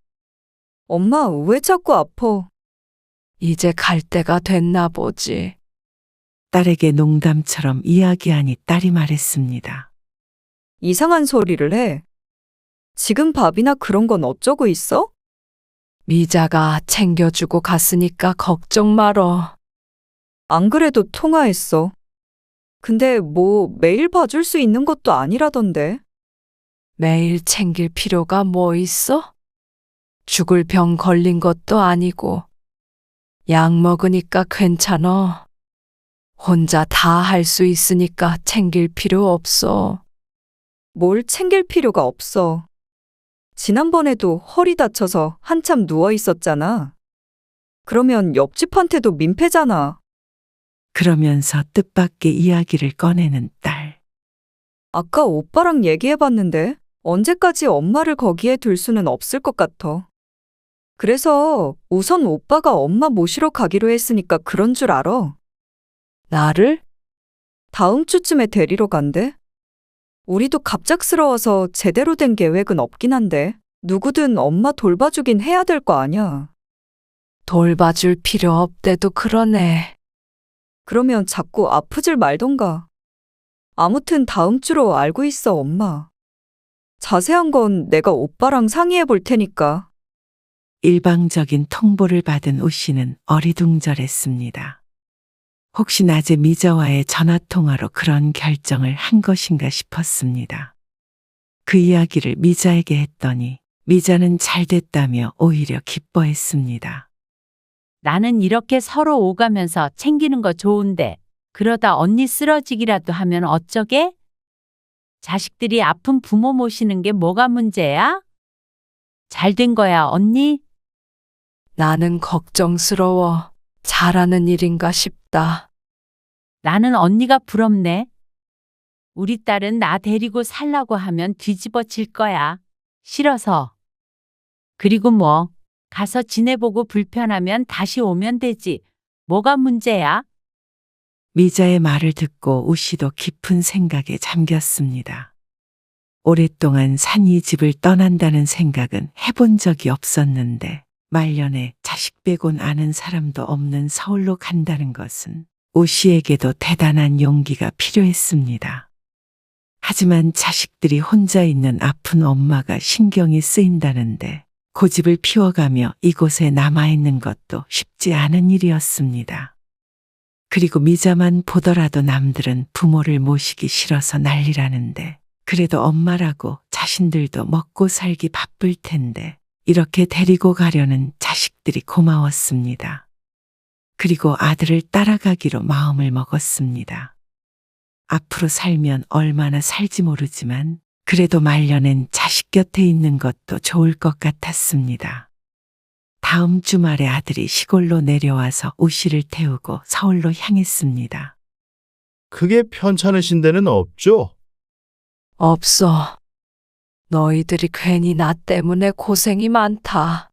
엄마, 왜 자꾸 아파? 이제 갈 때가 됐나 보지. 딸에게 농담처럼 이야기하니 딸이 말했습니다. 이상한 소리를 해. 지금 밥이나 그런 건 어쩌고 있어? 미자가 챙겨주고 갔으니까 걱정 말어. 안 그래도 통화했어. 근데 뭐 매일 봐줄 수 있는 것도 아니라던데. 매일 챙길 필요가 뭐 있어? 죽을 병 걸린 것도 아니고. 약 먹으니까 괜찮아. 혼자 다 할 수 있으니까 챙길 필요 없어. 뭘 챙길 필요가 없어. 지난번에도 허리 다쳐서 한참 누워 있었잖아. 그러면 옆집한테도 민폐잖아. 그러면서 뜻밖의 이야기를 꺼내는 딸. 아까 오빠랑 얘기해봤는데 언제까지 엄마를 거기에 둘 수는 없을 것 같아. 그래서 우선 오빠가 엄마 모시러 가기로 했으니까 그런 줄 알아. 나를? 다음 주쯤에 데리러 간대. 우리도 갑작스러워서 제대로 된 계획은 없긴 한데 누구든 엄마 돌봐주긴 해야 될 거 아니야. 돌봐줄 필요 없대도 그러네. 그러면 자꾸 아프질 말던가. 아무튼 다음 주로 알고 있어, 엄마. 자세한 건 내가 오빠랑 상의해 볼 테니까. 일방적인 통보를 받은 우 씨는 어리둥절했습니다. 혹시 낮에 미자와의 전화통화로 그런 결정을 한 것인가 싶었습니다. 그 이야기를 미자에게 했더니 미자는 잘 됐다며 오히려 기뻐했습니다. 나는 이렇게 서로 오가면서 챙기는 거 좋은데 그러다 언니 쓰러지기라도 하면 어쩌게? 자식들이 아픈 부모 모시는 게 뭐가 문제야? 잘 된 거야, 언니? 나는 걱정스러워. 잘하는 일인가 싶다. 나는 언니가 부럽네. 우리 딸은 나 데리고 살라고 하면 뒤집어질 거야. 싫어서. 그리고 뭐, 가서 지내보고 불편하면 다시 오면 되지. 뭐가 문제야? 미자의 말을 듣고 우 씨도 깊은 생각에 잠겼습니다. 오랫동안 산 이 집을 떠난다는 생각은 해본 적이 없었는데 말년에 자식 빼곤 아는 사람도 없는 서울로 간다는 것은 우 씨에게도 대단한 용기가 필요했습니다. 하지만 자식들이 혼자 있는 아픈 엄마가 신경이 쓰인다는데 고집을 피워가며 이곳에 남아있는 것도 쉽지 않은 일이었습니다. 그리고 미자만 보더라도 남들은 부모를 모시기 싫어서 난리라는데 그래도 엄마라고 자신들도 먹고 살기 바쁠 텐데 이렇게 데리고 가려는 자식들이 고마웠습니다. 그리고 아들을 따라가기로 마음을 먹었습니다. 앞으로 살면 얼마나 살지 모르지만 그래도 말년엔 자식 곁에 있는 것도 좋을 것 같았습니다. 다음 주말에 아들이 시골로 내려와서 우씨를 태우고 서울로 향했습니다. 크게 편찮으신 데는 없죠? 없어. 너희들이 괜히 나 때문에 고생이 많다.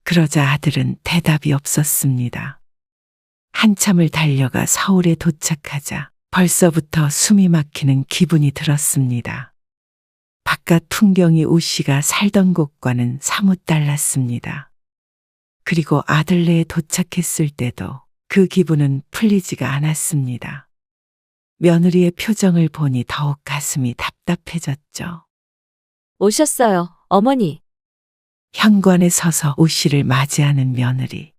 그러자 아들은 대답이 없었습니다. 한참을 달려가 서울에 도착하자 벌써부터 숨이 막히는 기분이 들었습니다. 바깥 풍경이 우씨가 살던 곳과는 사뭇 달랐습니다. 그리고 아들네에 도착했을 때도 그 기분은 풀리지가 않았습니다. 며느리의 표정을 보니 더욱 가슴이 답답해졌죠. 오셨어요, 어머니. 현관에 서서 우씨를 맞이하는 며느리.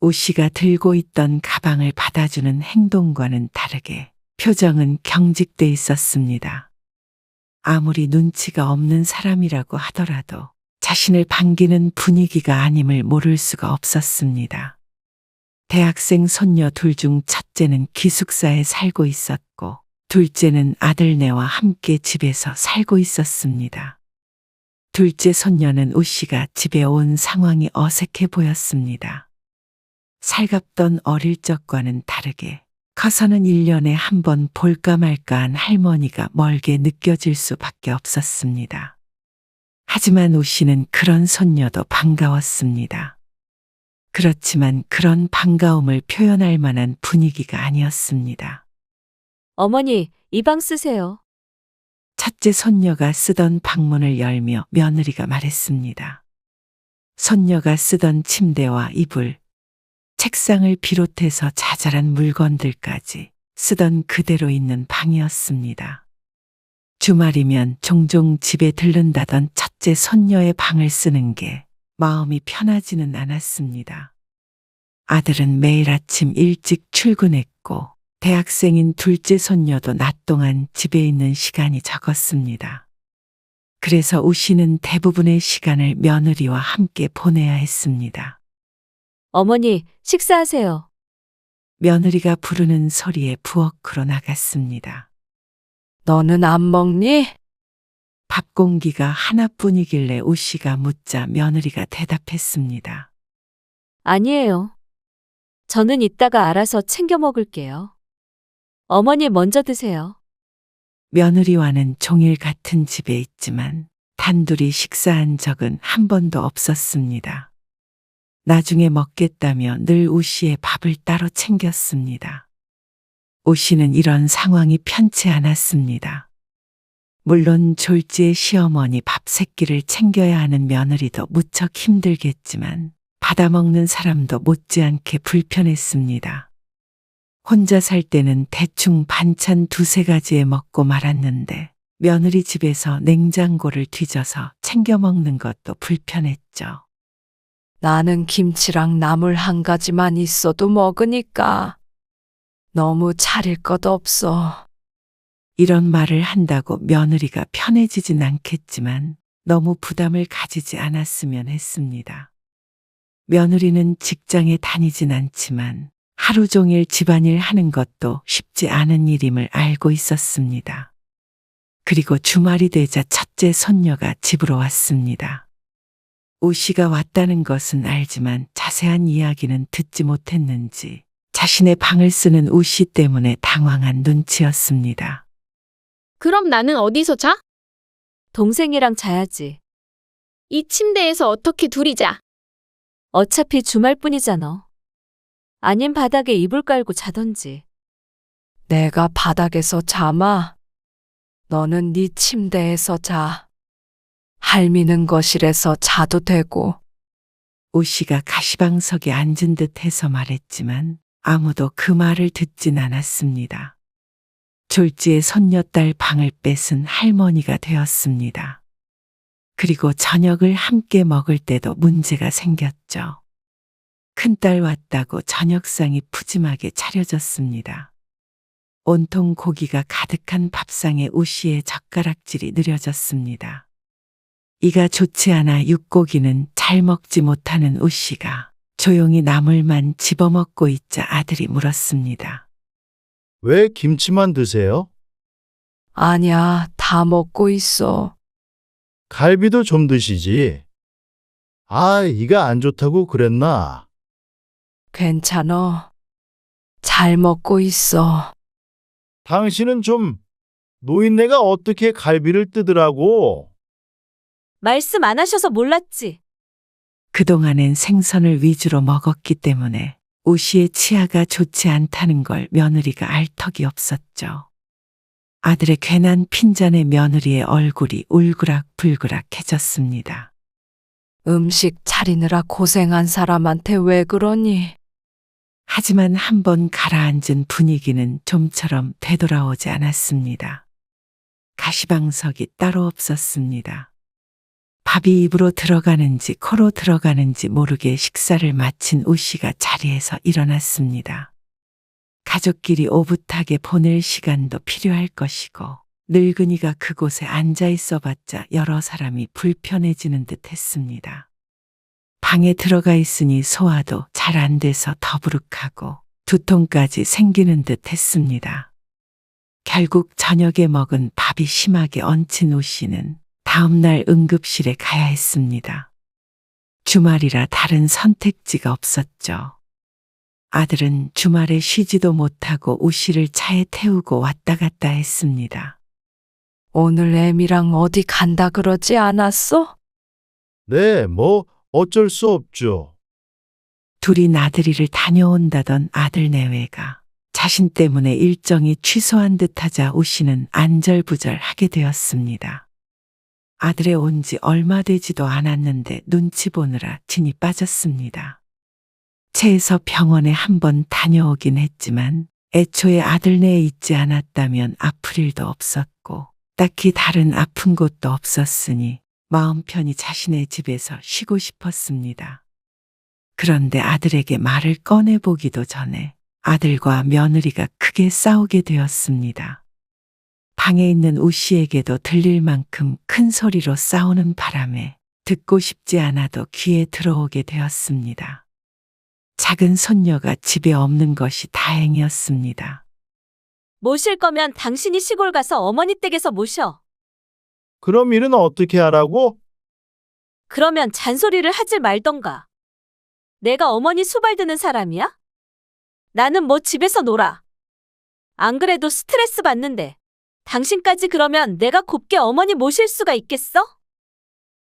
우씨가 들고 있던 가방을 받아주는 행동과는 다르게 표정은 경직돼 있었습니다. 아무리 눈치가 없는 사람이라고 하더라도 자신을 반기는 분위기가 아님을 모를 수가 없었습니다. 대학생 손녀 둘 중 첫째는 기숙사에 살고 있었고 둘째는 아들네와 함께 집에서 살고 있었습니다. 둘째 손녀는 우씨가 집에 온 상황이 어색해 보였습니다. 살갑던 어릴 적과는 다르게 커서는 1년에 한 번 볼까 말까한 할머니가 멀게 느껴질 수밖에 없었습니다. 하지만 우씨는 그런 손녀도 반가웠습니다. 그렇지만 그런 반가움을 표현할 만한 분위기가 아니었습니다. 어머니, 이 방 쓰세요. 첫째 손녀가 쓰던 방문을 열며 며느리가 말했습니다. 손녀가 쓰던 침대와 이불, 책상을 비롯해서 자잘한 물건들까지 쓰던 그대로 있는 방이었습니다. 주말이면 종종 집에 들른다던 첫째 손녀의 방을 쓰는 게 마음이 편하지는 않았습니다. 아들은 매일 아침 일찍 출근했고 대학생인 둘째 손녀도 낮 동안 집에 있는 시간이 적었습니다. 그래서 우씨는 대부분의 시간을 며느리와 함께 보내야 했습니다. 어머니, 식사하세요. 며느리가 부르는 소리에 부엌으로 나갔습니다. 너는 안 먹니? 밥 공기가 하나뿐이길래 우씨가 묻자 며느리가 대답했습니다. 아니에요. 저는 이따가 알아서 챙겨 먹을게요. 어머니 먼저 드세요. 며느리와는 종일 같은 집에 있지만 단둘이 식사한 적은 한 번도 없었습니다. 나중에 먹겠다며 늘 우씨의 밥을 따로 챙겼습니다. 우씨는 이런 상황이 편치 않았습니다. 물론 졸지의 시어머니 밥 새끼를 챙겨야 하는 며느리도 무척 힘들겠지만 받아먹는 사람도 못지않게 불편했습니다. 혼자 살 때는 대충 반찬 2-3가지에 먹고 말았는데 며느리 집에서 냉장고를 뒤져서 챙겨 먹는 것도 불편했죠. 나는 김치랑 나물 1가지만 있어도 먹으니까 너무 차릴 것 없어. 이런 말을 한다고 며느리가 편해지진 않겠지만 너무 부담을 가지지 않았으면 했습니다. 며느리는 직장에 다니진 않지만 하루 종일 집안일 하는 것도 쉽지 않은 일임을 알고 있었습니다. 그리고 주말이 되자 첫째 손녀가 집으로 왔습니다. 우씨가 왔다는 것은 알지만 자세한 이야기는 듣지 못했는지 자신의 방을 쓰는 우씨 때문에 당황한 눈치였습니다. 그럼 나는 어디서 자? 동생이랑 자야지. 이 침대에서 어떻게 둘이 자? 어차피 주말뿐이잖아. 아님 바닥에 이불 깔고 자던지. 내가 바닥에서 자마. 너는 네 침대에서 자. 할미는 거실에서 자도 되고. 우씨가 가시방석에 앉은 듯 해서 말했지만 아무도 그 말을 듣진 않았습니다. 졸지의 손녀딸 방을 뺏은 할머니가 되었습니다. 그리고 저녁을 함께 먹을 때도 문제가 생겼죠. 큰딸 왔다고 저녁상이 푸짐하게 차려졌습니다. 온통 고기가 가득한 밥상에 우씨의 젓가락질이 느려졌습니다. 이가 좋지 않아 육고기는 잘 먹지 못하는 우씨가 조용히 나물만 집어먹고 있자 아들이 물었습니다. 왜 김치만 드세요? 아니야, 다 먹고 있어. 갈비도 좀 드시지. 아, 이가 안 좋다고 그랬나? 괜찮어. 잘 먹고 있어. 당신은 좀 노인네가 어떻게 갈비를 뜯으라고? 말씀 안 하셔서 몰랐지. 그동안엔 생선을 위주로 먹었기 때문에 우씨의 치아가 좋지 않다는 걸 며느리가 알 턱이 없었죠. 아들의 괜한 핀잔에 며느리의 얼굴이 울그락불그락해졌습니다. 음식 차리느라 고생한 사람한테 왜 그러니? 하지만 한번 가라앉은 분위기는 좀처럼 되돌아오지 않았습니다. 가시방석이 따로 없었습니다. 밥이 입으로 들어가는지 코로 들어가는지 모르게 식사를 마친 우씨가 자리에서 일어났습니다. 가족끼리 오붓하게 보낼 시간도 필요할 것이고 늙은이가 그곳에 앉아 있어봤자 여러 사람이 불편해지는 듯 했습니다. 방에 들어가 있으니 소화도 잘 안 돼서 더부룩하고 두통까지 생기는 듯 했습니다. 결국 저녁에 먹은 밥이 심하게 얹힌 우씨는 다음날 응급실에 가야 했습니다. 주말이라 다른 선택지가 없었죠. 아들은 주말에 쉬지도 못하고 우씨를 차에 태우고 왔다 갔다 했습니다. 오늘 애미랑 어디 간다 그러지 않았어? 네, 뭐 어쩔 수 없죠. 둘이 나들이를 다녀온다던 아들 내외가 자신 때문에 일정이 취소한 듯하자 우씨는 안절부절하게 되었습니다. 아들의 온 지 얼마 되지도 않았는데 눈치 보느라 진이 빠졌습니다. 채에서 병원에 한번 다녀오긴 했지만 애초에 아들네에 있지 않았다면 아플 일도 없었고 딱히 다른 아픈 곳도 없었으니 마음 편히 자신의 집에서 쉬고 싶었습니다. 그런데 아들에게 말을 꺼내보기도 전에 아들과 며느리가 크게 싸우게 되었습니다. 방에 있는 우씨에게도 들릴 만큼 큰 소리로 싸우는 바람에 듣고 싶지 않아도 귀에 들어오게 되었습니다. 작은 손녀가 집에 없는 것이 다행이었습니다. 모실 거면 당신이 시골 가서 어머니 댁에서 모셔. 그럼 일은 어떻게 하라고? 그러면 잔소리를 하질 말던가. 내가 어머니 수발 드는 사람이야? 나는 뭐 집에서 놀아. 안 그래도 스트레스 받는데 당신까지 그러면 내가 곱게 어머니 모실 수가 있겠어?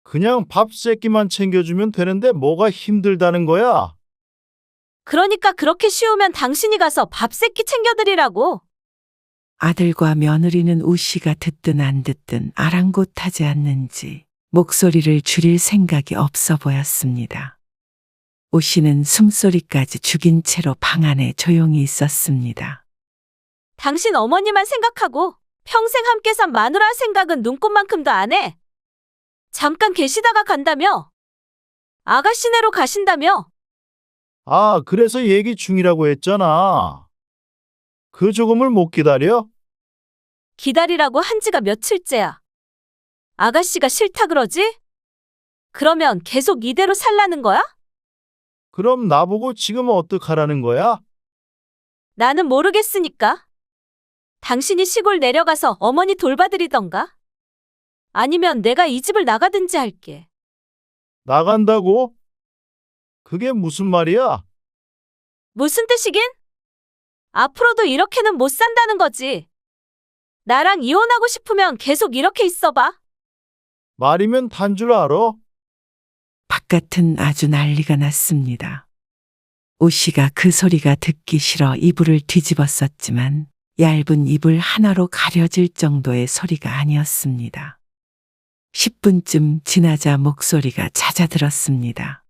그냥 밥 세끼만 챙겨주면 되는데 뭐가 힘들다는 거야? 그러니까 그렇게 쉬우면 당신이 가서 밥 세끼 챙겨드리라고. 아들과 며느리는 우씨가 듣든 안 듣든 아랑곳하지 않는지 목소리를 줄일 생각이 없어 보였습니다. 우씨는 숨소리까지 죽인 채로 방 안에 조용히 있었습니다. 당신 어머니만 생각하고 평생 함께 산 마누라 생각은 눈꼽만큼도 안 해. 잠깐 계시다가 간다며? 아가씨네로 가신다며? 아, 그래서 얘기 중이라고 했잖아. 그 조금을 못 기다려? 기다리라고 한 지가 며칠째야. 아가씨가 싫다 그러지? 그러면 계속 이대로 살라는 거야? 그럼 나보고 지금 어떡하라는 거야? 나는 모르겠으니까. 당신이 시골 내려가서 어머니 돌봐드리던가? 아니면 내가 이 집을 나가든지 할게. 나간다고? 그게 무슨 말이야? 무슨 뜻이긴? 앞으로도 이렇게는 못 산다는 거지. 나랑 이혼하고 싶으면 계속 이렇게 있어봐. 말이면 단 줄 알아? 바깥은 아주 난리가 났습니다. 우씨가 그 소리가 듣기 싫어 이불을 뒤집었었지만 얇은 이불 하나로 가려질 정도의 소리가 아니었습니다. 10분쯤 지나자 목소리가 잦아들었습니다.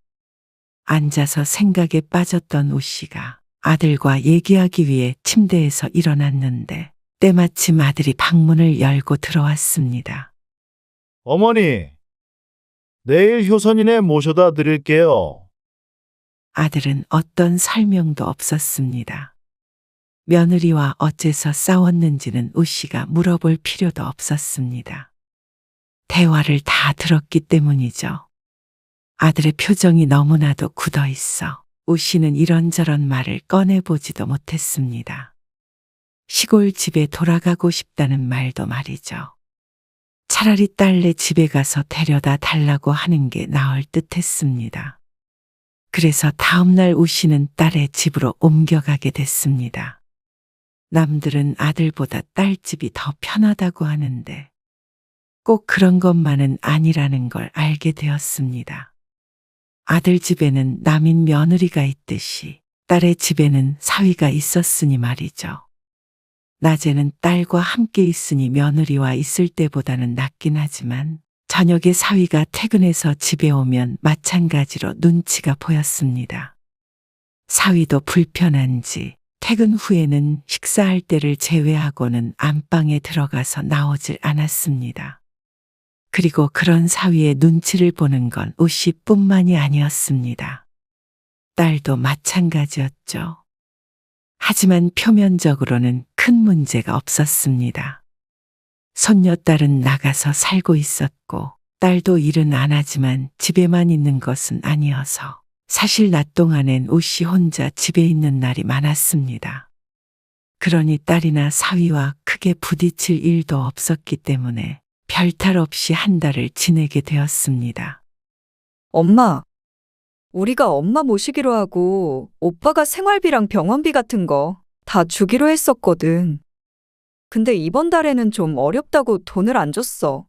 앉아서 생각에 빠졌던 우씨가 아들과 얘기하기 위해 침대에서 일어났는데 때마침 아들이 방문을 열고 들어왔습니다. 어머니, 내일 효선이네 모셔다 드릴게요. 아들은 어떤 설명도 없었습니다. 며느리와 어째서 싸웠는지는 우씨가 물어볼 필요도 없었습니다. 대화를 다 들었기 때문이죠. 아들의 표정이 너무나도 굳어 있어 우 씨는 이런저런 말을 꺼내보지도 못했습니다. 시골 집에 돌아가고 싶다는 말도 말이죠. 차라리 딸네 집에 가서 데려다 달라고 하는 게 나을 듯 했습니다. 그래서 다음날 우 씨는 딸의 집으로 옮겨가게 됐습니다. 남들은 아들보다 딸 집이 더 편하다고 하는데 꼭 그런 것만은 아니라는 걸 알게 되었습니다. 아들 집에는 남인 며느리가 있듯이 딸의 집에는 사위가 있었으니 말이죠. 낮에는 딸과 함께 있으니 며느리와 있을 때보다는 낫긴 하지만 저녁에 사위가 퇴근해서 집에 오면 마찬가지로 눈치가 보였습니다. 사위도 불편한지 퇴근 후에는 식사할 때를 제외하고는 안방에 들어가서 나오질 않았습니다. 그리고 그런 사위의 눈치를 보는 건 우 씨뿐만이 아니었습니다. 딸도 마찬가지였죠. 하지만 표면적으로는 큰 문제가 없었습니다. 손녀딸은 나가서 살고 있었고 딸도 일은 안 하지만 집에만 있는 것은 아니어서 사실 낮 동안엔 우 씨 혼자 집에 있는 날이 많았습니다. 그러니 딸이나 사위와 크게 부딪힐 일도 없었기 때문에 별탈 없이 한 달을 지내게 되었습니다. 엄마, 우리가 엄마 모시기로 하고 오빠가 생활비랑 병원비 같은 거 다 주기로 했었거든. 근데 이번 달에는 좀 어렵다고 돈을 안 줬어.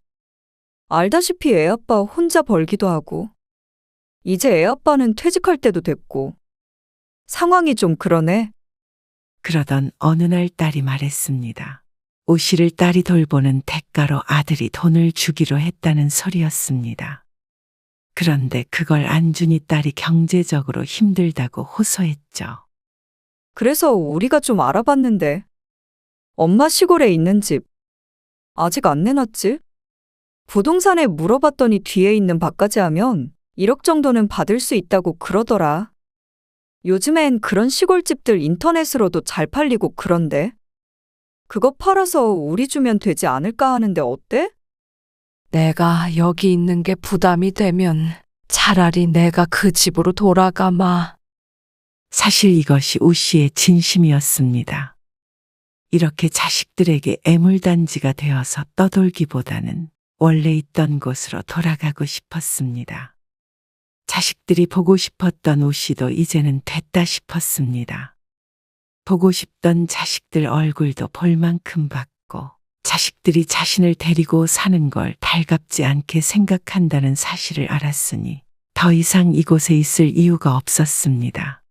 알다시피 애아빠 혼자 벌기도 하고 이제 애아빠는 퇴직할 때도 됐고 상황이 좀 그러네. 그러던 어느 날 딸이 말했습니다. 우 씨를 딸이 돌보는 대가로 아들이 돈을 주기로 했다는 소리였습니다. 그런데 그걸 안 주니 딸이 경제적으로 힘들다고 호소했죠. 그래서 우리가 좀 알아봤는데 엄마 시골에 있는 집 아직 안 내놨지? 부동산에 물어봤더니 뒤에 있는 밥까지 하면 1억 정도는 받을 수 있다고 그러더라. 요즘엔 그런 시골집들 인터넷으로도 잘 팔리고 그런데 그거 팔아서 우리 주면 되지 않을까 하는데 어때? 내가 여기 있는 게 부담이 되면 차라리 내가 그 집으로 돌아가마. 사실 이것이 우 씨의 진심이었습니다. 이렇게 자식들에게 애물단지가 되어서 떠돌기보다는 원래 있던 곳으로 돌아가고 싶었습니다. 자식들이 보고 싶었던 우 씨도 이제는 됐다 싶었습니다. 보고 싶던 자식들 얼굴도 볼 만큼 봤고 자식들이 자신을 데리고 사는 걸 달갑지 않게 생각한다는 사실을 알았으니 더 이상 이곳에 있을 이유가 없었습니다.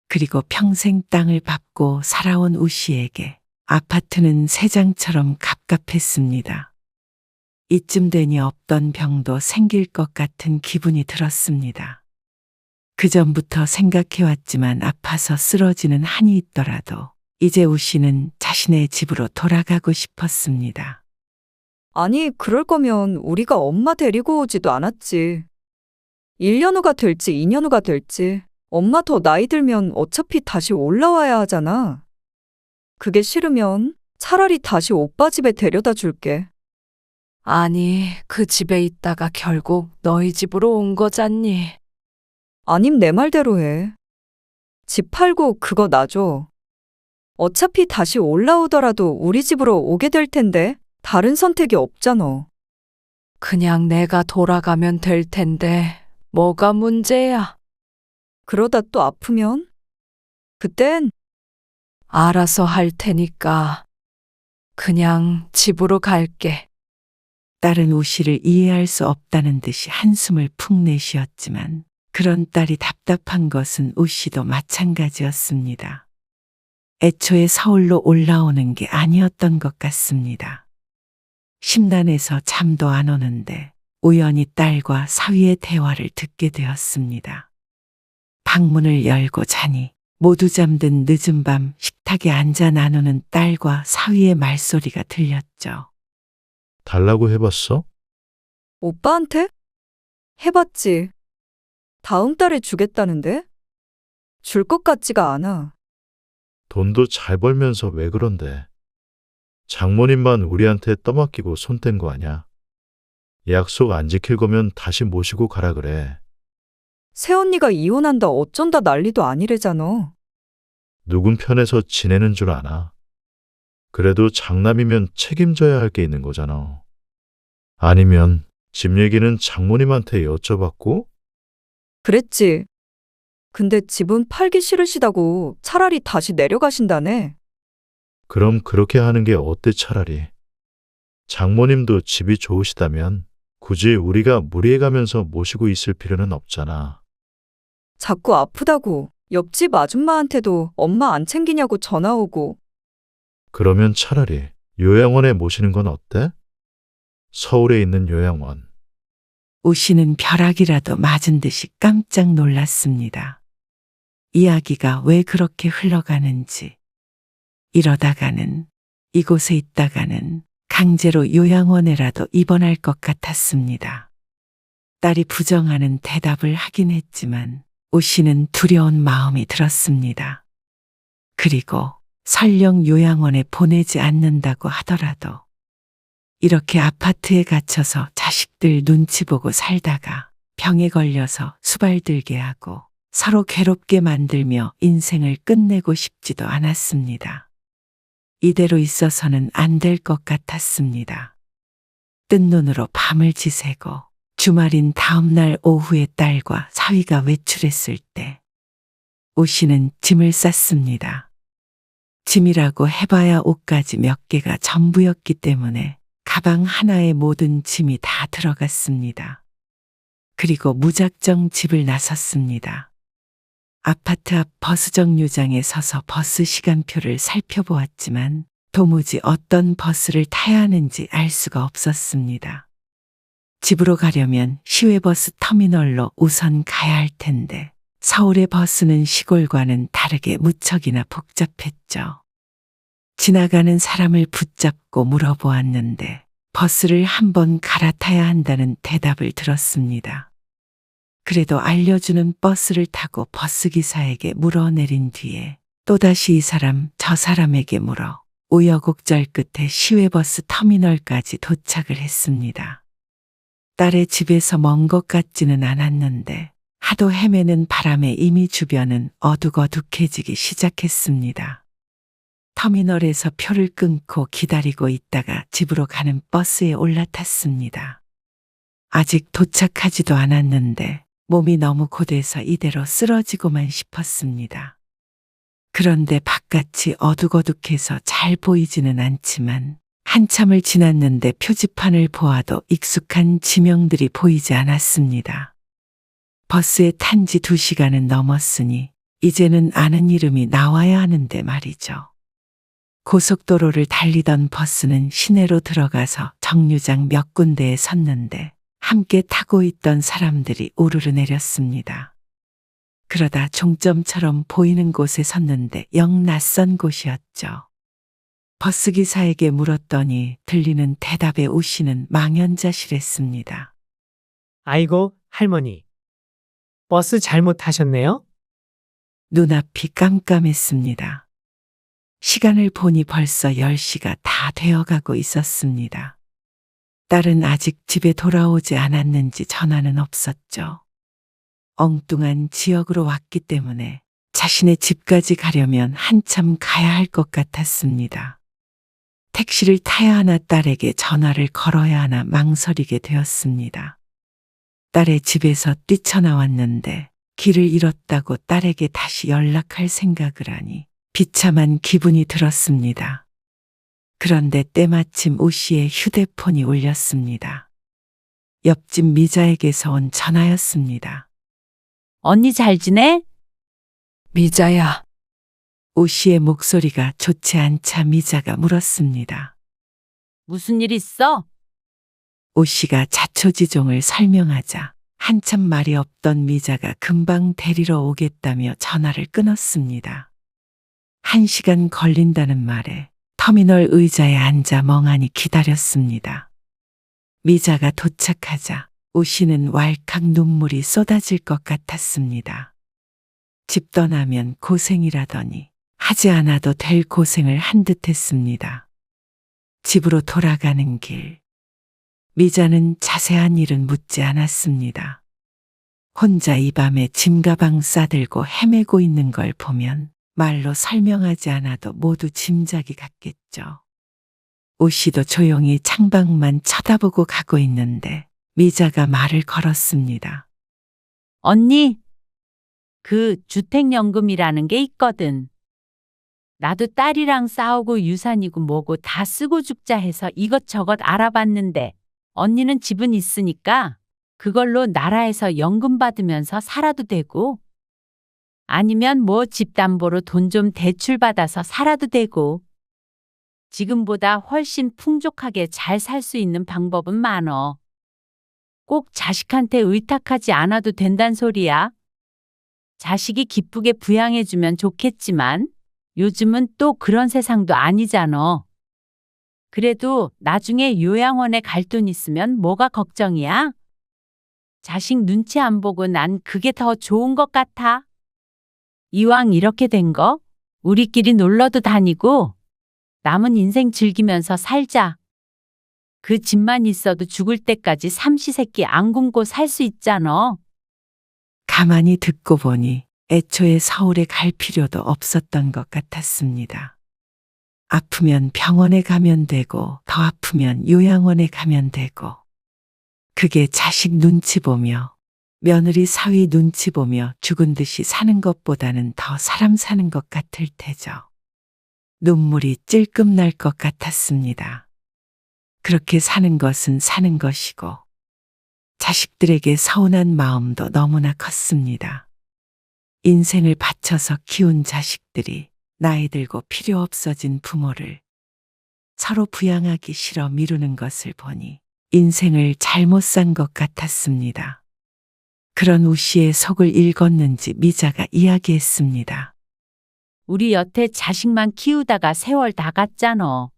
그리고 평생 땅을 밟고 살아온 우 씨에게 아파트는 새장처럼 갑갑했습니다. 이쯤 되니 없던 병도 생길 것 같은 기분이 들었습니다. 그전부터 생각해왔지만 아파서 쓰러지는 한이 있더라도 이제 우 씨는 자신의 집으로 돌아가고 싶었습니다. 아니, 그럴 거면 우리가 엄마 데리고 오지도 않았지. 1년 후가 될지 2년 후가 될지 엄마 더 나이 들면 어차피 다시 올라와야 하잖아. 그게 싫으면 차라리 다시 오빠 집에 데려다 줄게. 아니, 그 집에 있다가 결국 너희 집으로 온 거잖니. 아님 내 말대로 해. 집 팔고 그거 놔줘. 어차피 다시 올라오더라도 우리 집으로 오게 될 텐데 다른 선택이 없잖아. 그냥 내가 돌아가면 될 텐데 뭐가 문제야? 그러다 또 아프면? 그땐 알아서 할 테니까 그냥 집으로 갈게. 딸은 우 씨를 이해할 수 없다는 듯이 한숨을 푹 내쉬었지만 그런 딸이 답답한 것은 우 씨도 마찬가지였습니다. 애초에 서울로 올라오는 게 아니었던 것 같습니다. 심란해서 잠도 안 오는데 우연히 딸과 사위의 대화를 듣게 되었습니다. 방문을 열고 자니 모두 잠든 늦은 밤 식탁에 앉아 나누는 딸과 사위의 말소리가 들렸죠. 달라고 해봤어? 오빠한테? 해봤지. 다음 달에 주겠다는데? 줄 것 같지가 않아. 돈도 잘 벌면서 왜 그런데? 장모님만 우리한테 떠맡기고 손 뗀 거 아냐? 약속 안 지킬 거면 다시 모시고 가라 그래. 새언니가 이혼한다 어쩐다 난리도 아니래잖아. 누군 편에서 지내는 줄 아나. 그래도 장남이면 책임져야 할 게 있는 거잖아. 아니면 집 얘기는 장모님한테 여쭤봤고? 그랬지. 근데 집은 팔기 싫으시다고 차라리 다시 내려가신다네. 그럼 그렇게 하는 게 어때 차라리. 장모님도 집이 좋으시다면 굳이 우리가 무리해가면서 모시고 있을 필요는 없잖아. 자꾸 아프다고 옆집 아줌마한테도 엄마 안 챙기냐고 전화 오고. 그러면 차라리 요양원에 모시는 건 어때? 서울에 있는 요양원. 오 씨는 벼락이라도 맞은 듯이 깜짝 놀랐습니다. 이야기가 왜 그렇게 흘러가는지. 이러다가는 이곳에 있다가는 강제로 요양원에라도 입원할 것 같았습니다. 딸이 부정하는 대답을 하긴 했지만 오 씨는 두려운 마음이 들었습니다. 그리고 설령 요양원에 보내지 않는다고 하더라도 이렇게 아파트에 갇혀서 자식들 눈치 보고 살다가 병에 걸려서 수발들게 하고 서로 괴롭게 만들며 인생을 끝내고 싶지도 않았습니다. 이대로 있어서는 안 될 것 같았습니다. 뜬 눈으로 밤을 지새고 주말인 다음 날 오후에 딸과 사위가 외출했을 때 오 씨는 짐을 쌌습니다. 짐이라고 해봐야 옷가지 몇 개가 전부였기 때문에 가방 하나에 모든 짐이 다 들어갔습니다. 그리고 무작정 집을 나섰습니다. 아파트 앞 버스 정류장에 서서 버스 시간표를 살펴보았지만 도무지 어떤 버스를 타야 하는지 알 수가 없었습니다. 집으로 가려면 시외버스 터미널로 우선 가야 할 텐데 서울의 버스는 시골과는 다르게 무척이나 복잡했죠. 지나가는 사람을 붙잡고 물어보았는데 버스를 한번 갈아타야 한다는 대답을 들었습니다. 그래도 알려주는 버스를 타고 버스기사에게 물어내린 뒤에 또다시 이 사람 저 사람에게 물어 우여곡절 끝에 시외버스 터미널까지 도착을 했습니다. 딸의 집에서 먼 것 같지는 않았는데 하도 헤매는 바람에 이미 주변은 어둑어둑해지기 시작했습니다. 터미널에서 표를 끊고 기다리고 있다가 집으로 가는 버스에 올라탔습니다. 아직 도착하지도 않았는데 몸이 너무 고돼서 이대로 쓰러지고만 싶었습니다. 그런데 바깥이 어둑어둑해서 잘 보이지는 않지만 한참을 지났는데 표지판을 보아도 익숙한 지명들이 보이지 않았습니다. 버스에 탄 지 2시간은 넘었으니 이제는 아는 이름이 나와야 하는데 말이죠. 고속도로를 달리던 버스는 시내로 들어가서 정류장 몇 군데에 섰는데 함께 타고 있던 사람들이 우르르 내렸습니다. 그러다 종점처럼 보이는 곳에 섰는데 영 낯선 곳이었죠. 버스기사에게 물었더니 들리는 대답에 오 씨는 망연자실했습니다. 아이고, 할머니. 버스 잘못 타셨네요? 눈앞이 깜깜했습니다. 시간을 보니 벌써 10시가 다 되어가고 있었습니다. 딸은 아직 집에 돌아오지 않았는지 전화는 없었죠. 엉뚱한 지역으로 왔기 때문에 자신의 집까지 가려면 한참 가야 할 것 같았습니다. 택시를 타야 하나 딸에게 전화를 걸어야 하나 망설이게 되었습니다. 딸의 집에서 뛰쳐나왔는데 길을 잃었다고 딸에게 다시 연락할 생각을 하니 비참한 기분이 들었습니다. 그런데 때마침 오 씨의 휴대폰이 울렸습니다. 옆집 미자에게서 온 전화였습니다. 언니 잘 지내? 미자야, 오 씨의 목소리가 좋지 않자 미자가 물었습니다. 무슨 일 있어? 오 씨가 자초지종을 설명하자 한참 말이 없던 미자가 금방 데리러 오겠다며 전화를 끊었습니다. 1시간 걸린다는 말에 터미널 의자에 앉아 멍하니 기다렸습니다. 미자가 도착하자 오 씨는 왈칵 눈물이 쏟아질 것 같았습니다. 집 떠나면 고생이라더니 하지 않아도 될 고생을 한 듯 했습니다. 집으로 돌아가는 길. 미자는 자세한 일은 묻지 않았습니다. 혼자 이 밤에 짐가방 싸들고 헤매고 있는 걸 보면 말로 설명하지 않아도 모두 짐작이 갔겠죠. 우씨도 조용히 창밖만 쳐다보고 가고 있는데 미자가 말을 걸었습니다. 언니, 그 주택연금이라는 게 있거든. 나도 딸이랑 싸우고 유산이고 뭐고 다 쓰고 죽자 해서 이것저것 알아봤는데 언니는 집은 있으니까 그걸로 나라에서 연금 받으면서 살아도 되고 아니면 뭐 집담보로 돈 좀 대출 받아서 살아도 되고 지금보다 훨씬 풍족하게 잘 살 수 있는 방법은 많어. 꼭 자식한테 의탁하지 않아도 된단 소리야. 자식이 기쁘게 부양해주면 좋겠지만 요즘은 또 그런 세상도 아니잖아. 그래도 나중에 요양원에 갈 돈 있으면 뭐가 걱정이야? 자식 눈치 안 보고 난 그게 더 좋은 것 같아. 이왕 이렇게 된 거 우리끼리 놀러도 다니고 남은 인생 즐기면서 살자. 그 집만 있어도 죽을 때까지 삼시세끼 안 굶고 살 수 있잖아. 가만히 듣고 보니 애초에 서울에 갈 필요도 없었던 것 같았습니다. 아프면 병원에 가면 되고 더 아프면 요양원에 가면 되고 그게 자식 눈치 보며 며느리 사위 눈치 보며 죽은 듯이 사는 것보다는 더 사람 사는 것 같을 테죠. 눈물이 찔끔 날 것 같았습니다. 그렇게 사는 것은 사는 것이고 자식들에게 서운한 마음도 너무나 컸습니다. 인생을 바쳐서 키운 자식들이 나이 들고 필요 없어진 부모를 서로 부양하기 싫어 미루는 것을 보니 인생을 잘못 산 것 같았습니다. 그런 우씨의 속을 읽었는지 미자가 이야기했습니다. 우리 여태 자식만 키우다가 세월 다 갔잖아.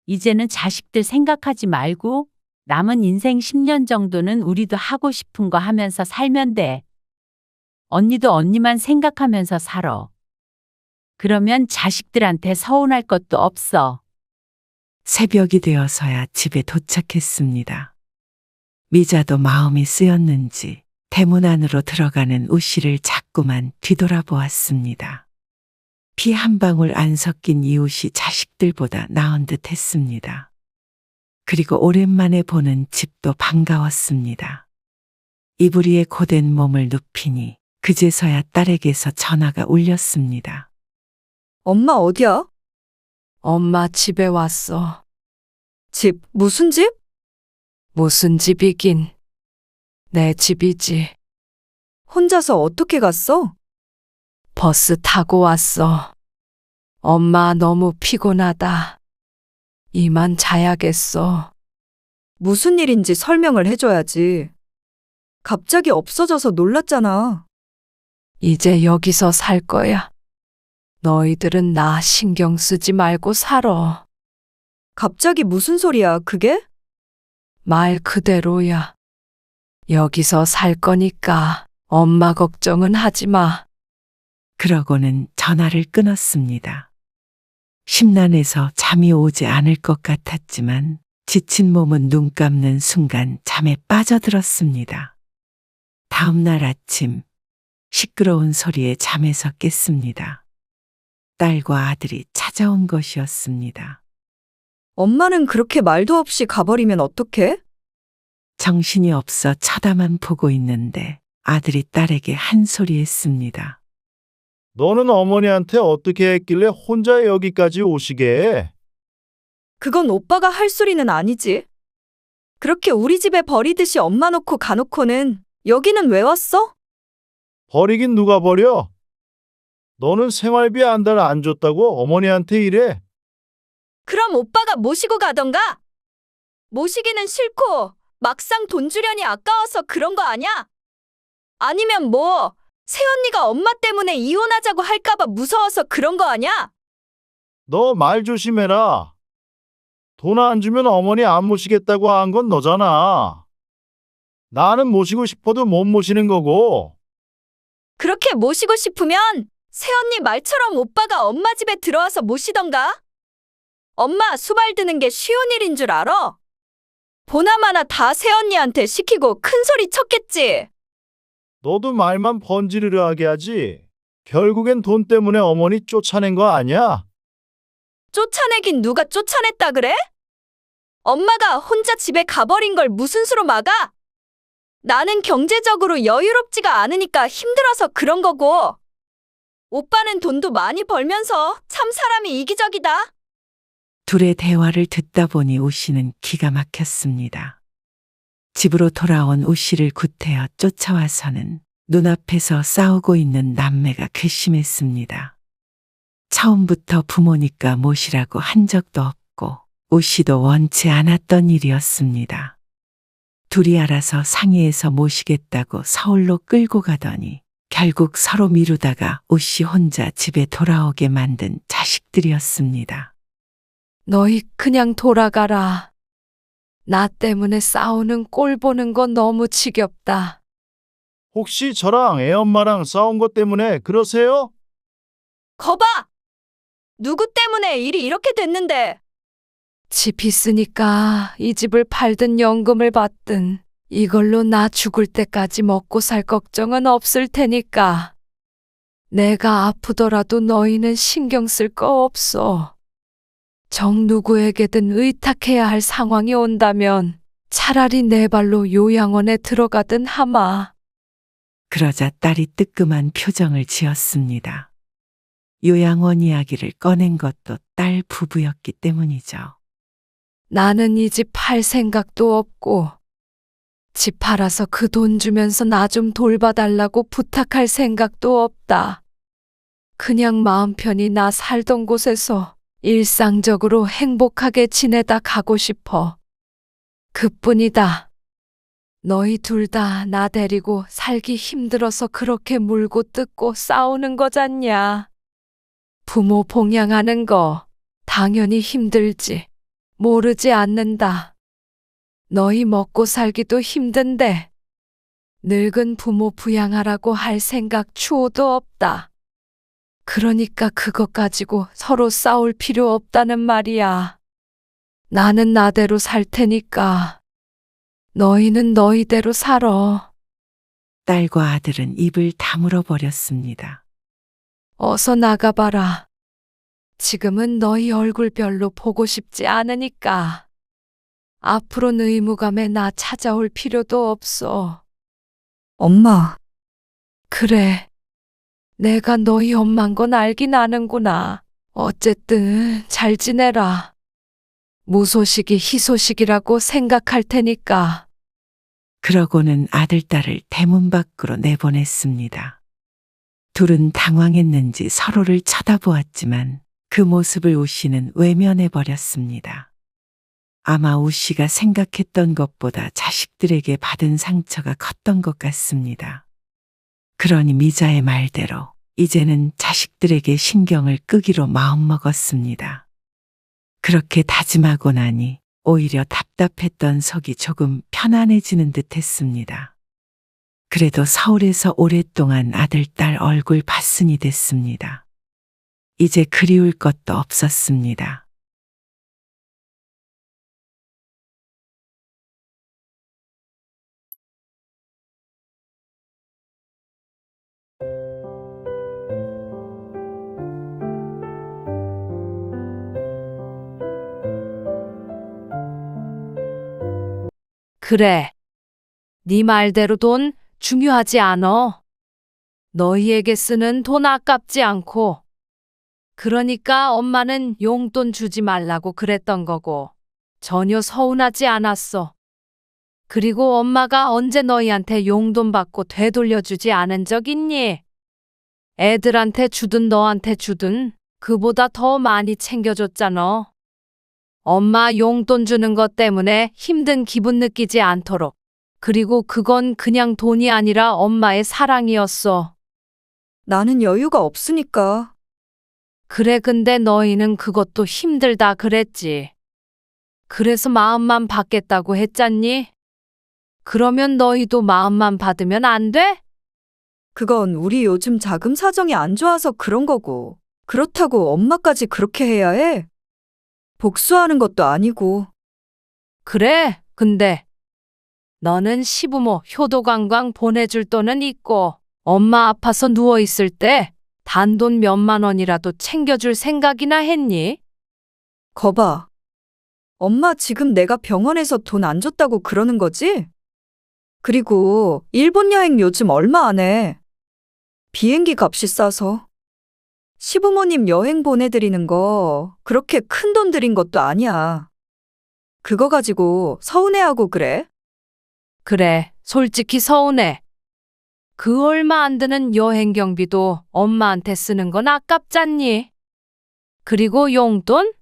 이제는 자식들 생각하지 말고 남은 인생 10년 정도는 우리도 하고 싶은 거 하면서 살면 돼. 언니도 언니만 생각하면서 살아. 그러면 자식들한테 서운할 것도 없어. 새벽이 되어서야 집에 도착했습니다. 미자도 마음이 쓰였는지 대문 안으로 들어가는 우씨를 자꾸만 뒤돌아보았습니다. 피 한 방울 안 섞인 이웃이 자식들보다 나은 듯 했습니다. 그리고 오랜만에 보는 집도 반가웠습니다. 이불 위에 고된 몸을 눕히니 그제서야 딸에게서 전화가 울렸습니다. 엄마 어디야? 엄마 집에 왔어. 집, 무슨 집? 무슨 집이긴. 내 집이지. 혼자서 어떻게 갔어? 버스 타고 왔어. 엄마 너무 피곤하다. 이만 자야겠어. 무슨 일인지 설명을 해줘야지. 갑자기 없어져서 놀랐잖아. 이제 여기서 살 거야. 너희들은 나 신경 쓰지 말고 살아. 갑자기 무슨 소리야, 그게? 말 그대로야. 여기서 살 거니까 엄마 걱정은 하지 마. 그러고는 전화를 끊었습니다. 심란해서 잠이 오지 않을 것 같았지만 지친 몸은 눈 감는 순간 잠에 빠져들었습니다. 다음 날 아침 시끄러운 소리에 잠에서 깼습니다. 딸과 아들이 찾아온 것이었습니다. 엄마는 그렇게 말도 없이 가버리면 어떡해? 정신이 없어 쳐다만 보고 있는데 아들이 딸에게 한 소리 했습니다. 너는 어머니한테 어떻게 했길래 혼자 여기까지 오시게 해? 그건 오빠가 할 소리는 아니지. 그렇게 우리 집에 버리듯이 엄마 놓고 가놓고는 여기는 왜 왔어? 버리긴 누가 버려? 너는 생활비 한 달 안 줬다고 어머니한테 이래? 그럼 오빠가 모시고 가던가? 모시기는 싫고 막상 돈 주려니 아까워서 그런 거 아냐? 아니면 뭐 새언니가 엄마 때문에 이혼하자고 할까봐 무서워서 그런 거 아냐? 너 말 조심해라. 돈 안 주면 어머니 안 모시겠다고 한 건 너잖아. 나는 모시고 싶어도 못 모시는 거고. 그렇게 모시고 싶으면 새언니 말처럼 오빠가 엄마 집에 들어와서 모시던가? 엄마 수발 드는 게 쉬운 일인 줄 알아? 보나마나 다 새언니한테 시키고 큰 소리 쳤겠지. 너도 말만 번지르르 하게 하지. 결국엔 돈 때문에 어머니 쫓아낸 거 아니야? 쫓아내긴 누가 쫓아냈다 그래? 엄마가 혼자 집에 가버린 걸 무슨 수로 막아? 나는 경제적으로 여유롭지가 않으니까 힘들어서 그런 거고. 오빠는 돈도 많이 벌면서 참 사람이 이기적이다. 둘의 대화를 듣다 보니 우 씨는 기가 막혔습니다. 집으로 돌아온 우 씨를 구태여 쫓아와서는 눈앞에서 싸우고 있는 남매가 괘씸했습니다. 처음부터 부모니까 모시라고 한 적도 없고 우 씨도 원치 않았던 일이었습니다. 둘이 알아서 상의해서 모시겠다고 서울로 끌고 가더니 결국 서로 미루다가 우 씨 혼자 집에 돌아오게 만든 자식들이었습니다. 너희 그냥 돌아가라. 나 때문에 싸우는 꼴 보는 거 너무 지겹다. 혹시 저랑 애엄마랑 싸운 것 때문에 그러세요? 거봐! 누구 때문에 일이 이렇게 됐는데. 집 있으니까 이 집을 팔든 연금을 받든 이걸로 나 죽을 때까지 먹고 살 걱정은 없을 테니까. 내가 아프더라도 너희는 신경 쓸 거 없어. 정 누구에게든 의탁해야 할 상황이 온다면 차라리 내 발로 요양원에 들어가든 하마. 그러자 딸이 뜨끔한 표정을 지었습니다. 요양원 이야기를 꺼낸 것도 딸 부부였기 때문이죠. 나는 이 집 팔 생각도 없고 집 팔아서 그 돈 주면서 나 좀 돌봐달라고 부탁할 생각도 없다. 그냥 마음 편히 나 살던 곳에서 일상적으로 행복하게 지내다 가고 싶어. 그뿐이다. 너희 둘 다 나 데리고 살기 힘들어서 그렇게 물고 뜯고 싸우는 거잖냐. 부모 봉양하는 거 당연히 힘들지. 모르지 않는다. 너희 먹고 살기도 힘든데 늙은 부모 부양하라고 할 생각 추호도 없다. 그러니까 그것 가지고 서로 싸울 필요 없다는 말이야. 나는 나대로 살 테니까 너희는 너희대로 살아. 딸과 아들은 입을 다물어 버렸습니다. 어서 나가봐라. 지금은 너희 얼굴 별로 보고 싶지 않으니까. 앞으로는 의무감에 나 찾아올 필요도 없어. 엄마, 그래. 내가 너희 엄만 건 알긴 아는구나. 어쨌든 잘 지내라. 무소식이 희소식이라고 생각할 테니까. 그러고는 아들, 딸을 대문 밖으로 내보냈습니다. 둘은 당황했는지 서로를 쳐다보았지만 그 모습을 우 씨는 외면해 버렸습니다. 아마 우 씨가 생각했던 것보다 자식들에게 받은 상처가 컸던 것 같습니다. 그러니 미자의 말대로 이제는 자식들에게 신경을 끄기로 마음먹었습니다. 그렇게 다짐하고 나니 오히려 답답했던 속이 조금 편안해지는 듯 했습니다. 그래도 서울에서 오랫동안 아들, 딸 얼굴 봤으니 됐습니다. 이제 그리울 것도 없었습니다. 그래. 네 말대로 돈 중요하지 않어. 너희에게 쓰는 돈 아깝지 않고. 그러니까 엄마는 용돈 주지 말라고 그랬던 거고 전혀 서운하지 않았어. 그리고 엄마가 언제 너희한테 용돈 받고 되돌려주지 않은 적 있니? 애들한테 주든 너한테 주든 그보다 더 많이 챙겨줬잖아. 엄마 용돈 주는 것 때문에 힘든 기분 느끼지 않도록. 그리고 그건 그냥 돈이 아니라 엄마의 사랑이었어. 나는 여유가 없으니까. 그래, 근데 너희는 그것도 힘들다 그랬지. 그래서 마음만 받겠다고 했잖니? 그러면 너희도 마음만 받으면 안 돼? 그건 우리 요즘 자금 사정이 안 좋아서 그런 거고. 그렇다고 엄마까지 그렇게 해야 해? 복수하는 것도 아니고. 그래, 근데 너는 시부모 효도관광 보내줄 돈은 있고 엄마 아파서 누워있을 때 단돈 몇만 원이라도 챙겨줄 생각이나 했니? 거봐. 엄마 지금 내가 병원에서 돈 안 줬다고 그러는 거지? 그리고 일본 여행 요즘 얼마 안 해. 비행기 값이 싸서. 시부모님 여행 보내드리는 거 그렇게 큰 돈 들인 것도 아니야. 그거 가지고 서운해하고 그래? 그래, 솔직히 서운해. 그 얼마 안 드는 여행 경비도 엄마한테 쓰는 건 아깝잖니? 그리고 용돈?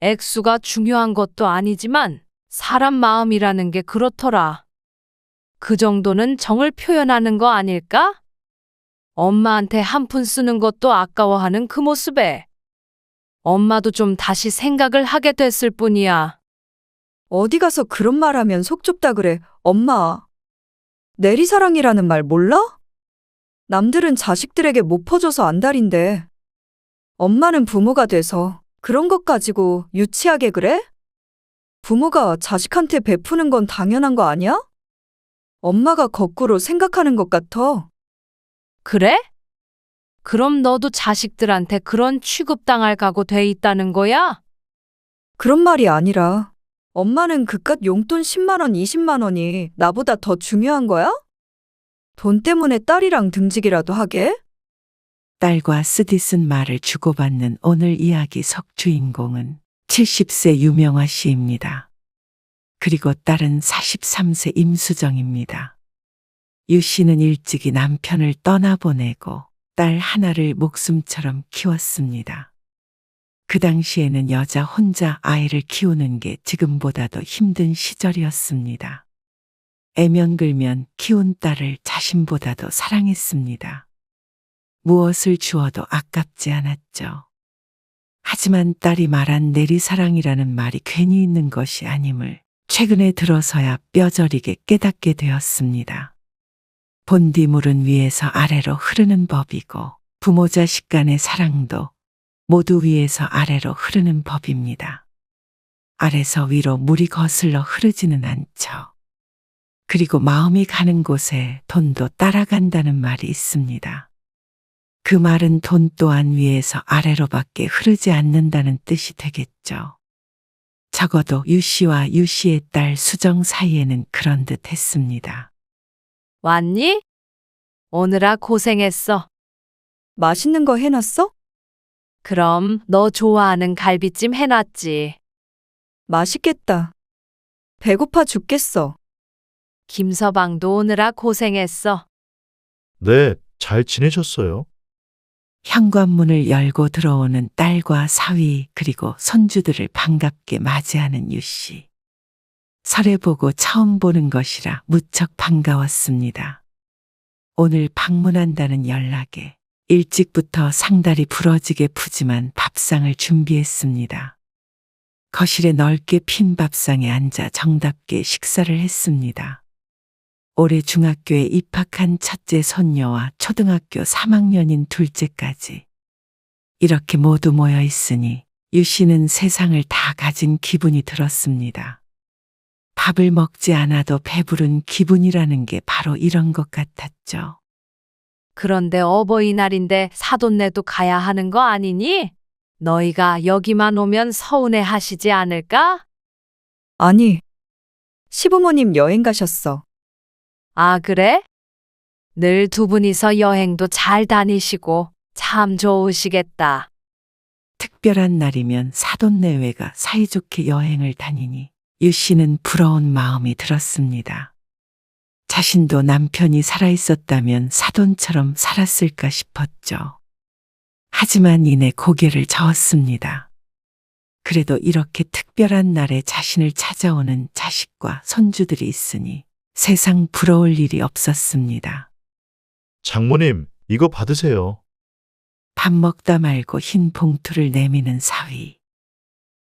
액수가 중요한 것도 아니지만 사람 마음이라는 게 그렇더라. 그 정도는 정을 표현하는 거 아닐까? 엄마한테 한 푼 쓰는 것도 아까워하는 그 모습에 엄마도 좀 다시 생각을 하게 됐을 뿐이야. 어디 가서 그런 말 하면 속 좁다 그래, 엄마. 내리사랑이라는 말 몰라? 남들은 자식들에게 못 퍼줘서 안달인데 엄마는 부모가 돼서 그런 것 가지고 유치하게 그래? 부모가 자식한테 베푸는 건 당연한 거 아니야? 엄마가 거꾸로 생각하는 것 같아. 그래? 그럼 너도 자식들한테 그런 취급당할 각오 돼 있다는 거야? 그런 말이 아니라 엄마는 그깟 용돈 10만 원, 20만 원이 나보다 더 중요한 거야? 돈 때문에 딸이랑 등지기라도 하게? 딸과 쓰디쓴 말을 주고받는 오늘 이야기 석주인공은 70세 유명화 씨입니다. 그리고 딸은 43세 임수정입니다. 유 씨는 일찍이 남편을 떠나보내고 딸 하나를 목숨처럼 키웠습니다. 그 당시에는 여자 혼자 아이를 키우는 게 지금보다도 힘든 시절이었습니다. 애면글면 키운 딸을 자신보다도 사랑했습니다. 무엇을 주어도 아깝지 않았죠. 하지만 딸이 말한 내리사랑이라는 말이 괜히 있는 것이 아님을 최근에 들어서야 뼈저리게 깨닫게 되었습니다. 본디물은 위에서 아래로 흐르는 법이고 부모 자식 간의 사랑도 모두 위에서 아래로 흐르는 법입니다. 아래서 위로 물이 거슬러 흐르지는 않죠. 그리고 마음이 가는 곳에 돈도 따라간다는 말이 있습니다. 그 말은 돈 또한 위에서 아래로밖에 흐르지 않는다는 뜻이 되겠죠. 적어도 유 씨와 유 씨의 딸 수정 사이에는 그런 듯 했습니다. 왔니? 오느라 고생했어. 맛있는 거 해놨어? 그럼 너 좋아하는 갈비찜 해놨지. 맛있겠다. 배고파 죽겠어. 김서방도 오느라 고생했어. 네, 잘 지내셨어요? 현관문을 열고 들어오는 딸과 사위 그리고 손주들을 반갑게 맞이하는 유 씨. 설에 보고 처음 보는 것이라 무척 반가웠습니다. 오늘 방문한다는 연락에 일찍부터 상다리 부러지게 푸짐한 밥상을 준비했습니다. 거실에 넓게 핀 밥상에 앉아 정답게 식사를 했습니다. 올해 중학교에 입학한 첫째 손녀와 초등학교 3학년인 둘째까지 이렇게 모두 모여 있으니 유 씨는 세상을 다 가진 기분이 들었습니다. 밥을 먹지 않아도 배부른 기분이라는 게 바로 이런 것 같았죠. 그런데 어버이날인데 사돈네도 가야 하는 거 아니니? 너희가 여기만 오면 서운해 하시지 않을까? 아니, 시부모님 여행 가셨어. 아, 그래? 늘 두 분이서 여행도 잘 다니시고 참 좋으시겠다. 특별한 날이면 사돈 내외가 사이좋게 여행을 다니니 유 씨는 부러운 마음이 들었습니다. 자신도 남편이 살아있었다면 사돈처럼 살았을까 싶었죠. 하지만 이내 고개를 저었습니다. 그래도 이렇게 특별한 날에 자신을 찾아오는 자식과 손주들이 있으니 세상 부러울 일이 없었습니다. 장모님, 이거 받으세요. 밥 먹다 말고 흰 봉투를 내미는 사위.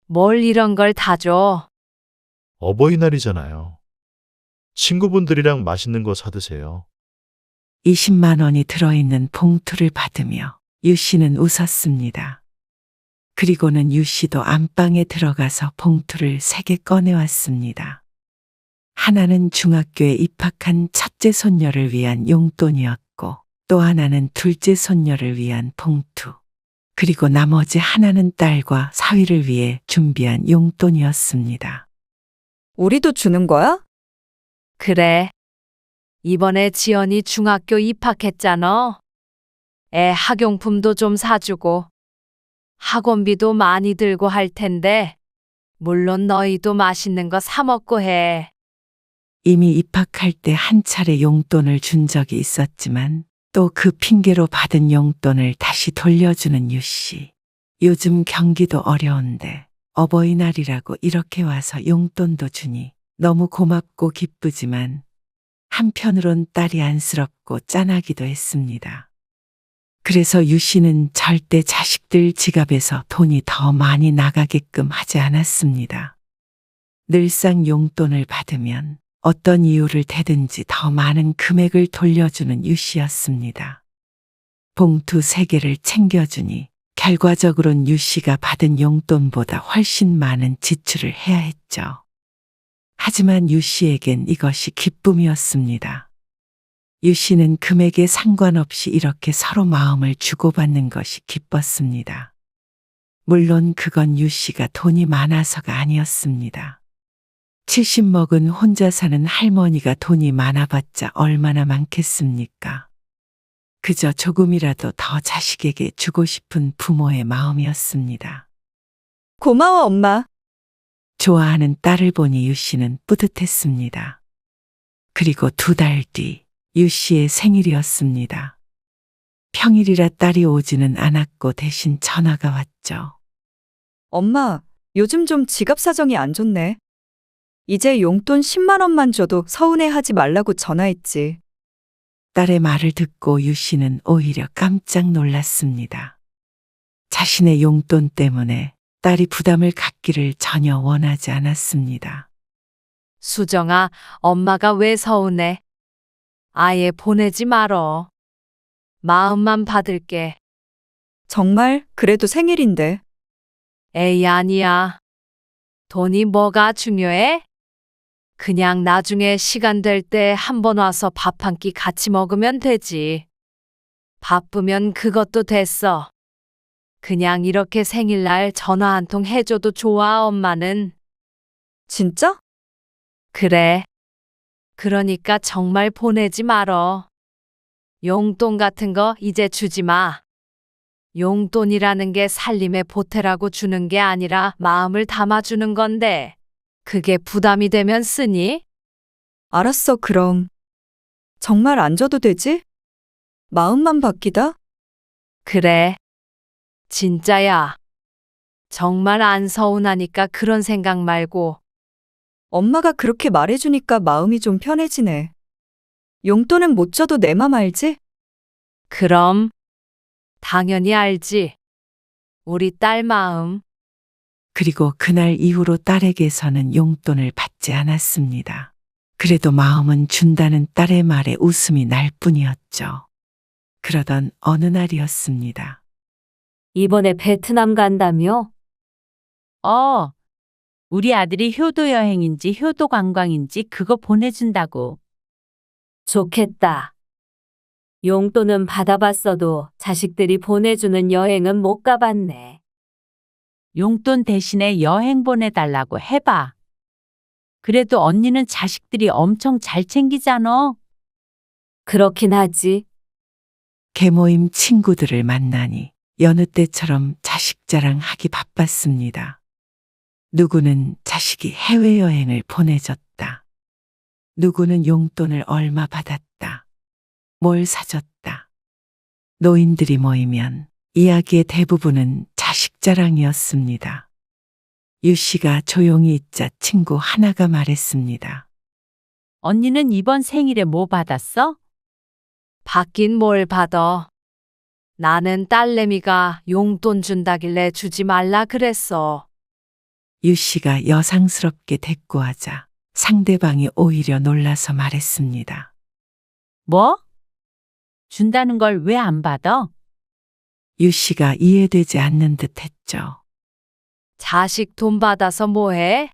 뭘 이런 걸 다 줘? 어버이날이잖아요. 친구분들이랑 맛있는 거 사드세요. 20만 원이 들어있는 봉투를 받으며 유 씨는 웃었습니다. 그리고는 유 씨도 안방에 들어가서 봉투를 3개 꺼내왔습니다. 하나는 중학교에 입학한 첫째 손녀를 위한 용돈이었고 또 하나는 둘째 손녀를 위한 봉투. 그리고 나머지 하나는 딸과 사위를 위해 준비한 용돈이었습니다. 우리도 주는 거야? 그래. 이번에 지연이 중학교 입학했잖아. 애 학용품도 좀 사주고 학원비도 많이 들고 할 텐데 물론 너희도 맛있는 거 사 먹고 해. 이미 입학할 때 한 차례 용돈을 준 적이 있었지만 또 그 핑계로 받은 용돈을 다시 돌려주는 유 씨. 요즘 경기도 어려운데 어버이날이라고 이렇게 와서 용돈도 주니 너무 고맙고 기쁘지만 한편으론 딸이 안쓰럽고 짠하기도 했습니다. 그래서 유 씨는 절대 자식들 지갑에서 돈이 더 많이 나가게끔 하지 않았습니다. 늘상 용돈을 받으면 어떤 이유를 대든지 더 많은 금액을 돌려주는 유 씨였습니다. 봉투 3개를 챙겨주니 결과적으론 유 씨가 받은 용돈보다 훨씬 많은 지출을 해야 했죠. 하지만 유 씨에겐 이것이 기쁨이었습니다. 유 씨는 금액에 상관없이 이렇게 서로 마음을 주고받는 것이 기뻤습니다. 물론 그건 유 씨가 돈이 많아서가 아니었습니다. 70 먹은 혼자 사는 할머니가 돈이 많아봤자 얼마나 많겠습니까? 그저 조금이라도 더 자식에게 주고 싶은 부모의 마음이었습니다. 고마워, 엄마. 좋아하는 딸을 보니 유 씨는 뿌듯했습니다. 그리고 2달 뒤 유 씨의 생일이었습니다. 평일이라 딸이 오지는 않았고 대신 전화가 왔죠. 엄마, 요즘 좀 지갑 사정이 안 좋네. 이제 용돈 10만 원만 줘도 서운해하지 말라고 전화했지. 딸의 말을 듣고 유 씨는 오히려 깜짝 놀랐습니다. 자신의 용돈 때문에 딸이 부담을 갖기를 전혀 원하지 않았습니다. 수정아, 엄마가 왜 서운해? 아예 보내지 말어. 마음만 받을게. 정말 그래도 생일인데. 에이, 아니야. 돈이 뭐가 중요해? 그냥 나중에 시간 될 때 한 번 와서 밥 한 끼 같이 먹으면 되지. 바쁘면 그것도 됐어. 그냥 이렇게 생일날 전화 한 통 해줘도 좋아, 엄마는. 진짜? 그래. 그러니까 정말 보내지 말어. 용돈 같은 거 이제 주지 마. 용돈이라는 게 살림의 보태라고 주는 게 아니라 마음을 담아주는 건데 그게 부담이 되면 쓰니? 알았어, 그럼. 정말 안 줘도 되지? 마음만 바뀌다? 그래. 진짜야. 정말 안 서운하니까 그런 생각 말고. 엄마가 그렇게 말해주니까 마음이 좀 편해지네. 용돈은 못 줘도 내 맘 알지? 그럼. 당연히 알지. 우리 딸 마음. 그리고 그날 이후로 딸에게서는 용돈을 받지 않았습니다. 그래도 마음은 준다는 딸의 말에 웃음이 날 뿐이었죠. 그러던 어느 날이었습니다. 이번에 베트남 간다며? 우리 아들이 효도 여행인지 효도 관광인지 그거 보내준다고. 좋겠다. 용돈은 받아봤어도 자식들이 보내주는 여행은 못 가봤네. 용돈 대신에 여행 보내달라고 해봐. 그래도 언니는 자식들이 엄청 잘 챙기잖아. 그렇긴 하지. 계모임 친구들을 만나니 여느 때처럼 자식 자랑하기 바빴습니다. 누구는 자식이 해외여행을 보내줬다. 누구는 용돈을 얼마 받았다. 뭘 사줬다. 노인들이 모이면 이야기의 대부분은 자식 자랑이었습니다. 유 씨가 조용히 있자 친구 하나가 말했습니다. 언니는 이번 생일에 뭐 받았어? 받긴 뭘 받아. 나는 딸내미가 용돈 준다길래 주지 말라 그랬어. 유 씨가 여상스럽게 대꾸하자 상대방이 오히려 놀라서 말했습니다. 뭐? 준다는 걸 왜 안 받아? 유 씨가 이해되지 않는 듯 했죠. 자식 돈 받아서 뭐해?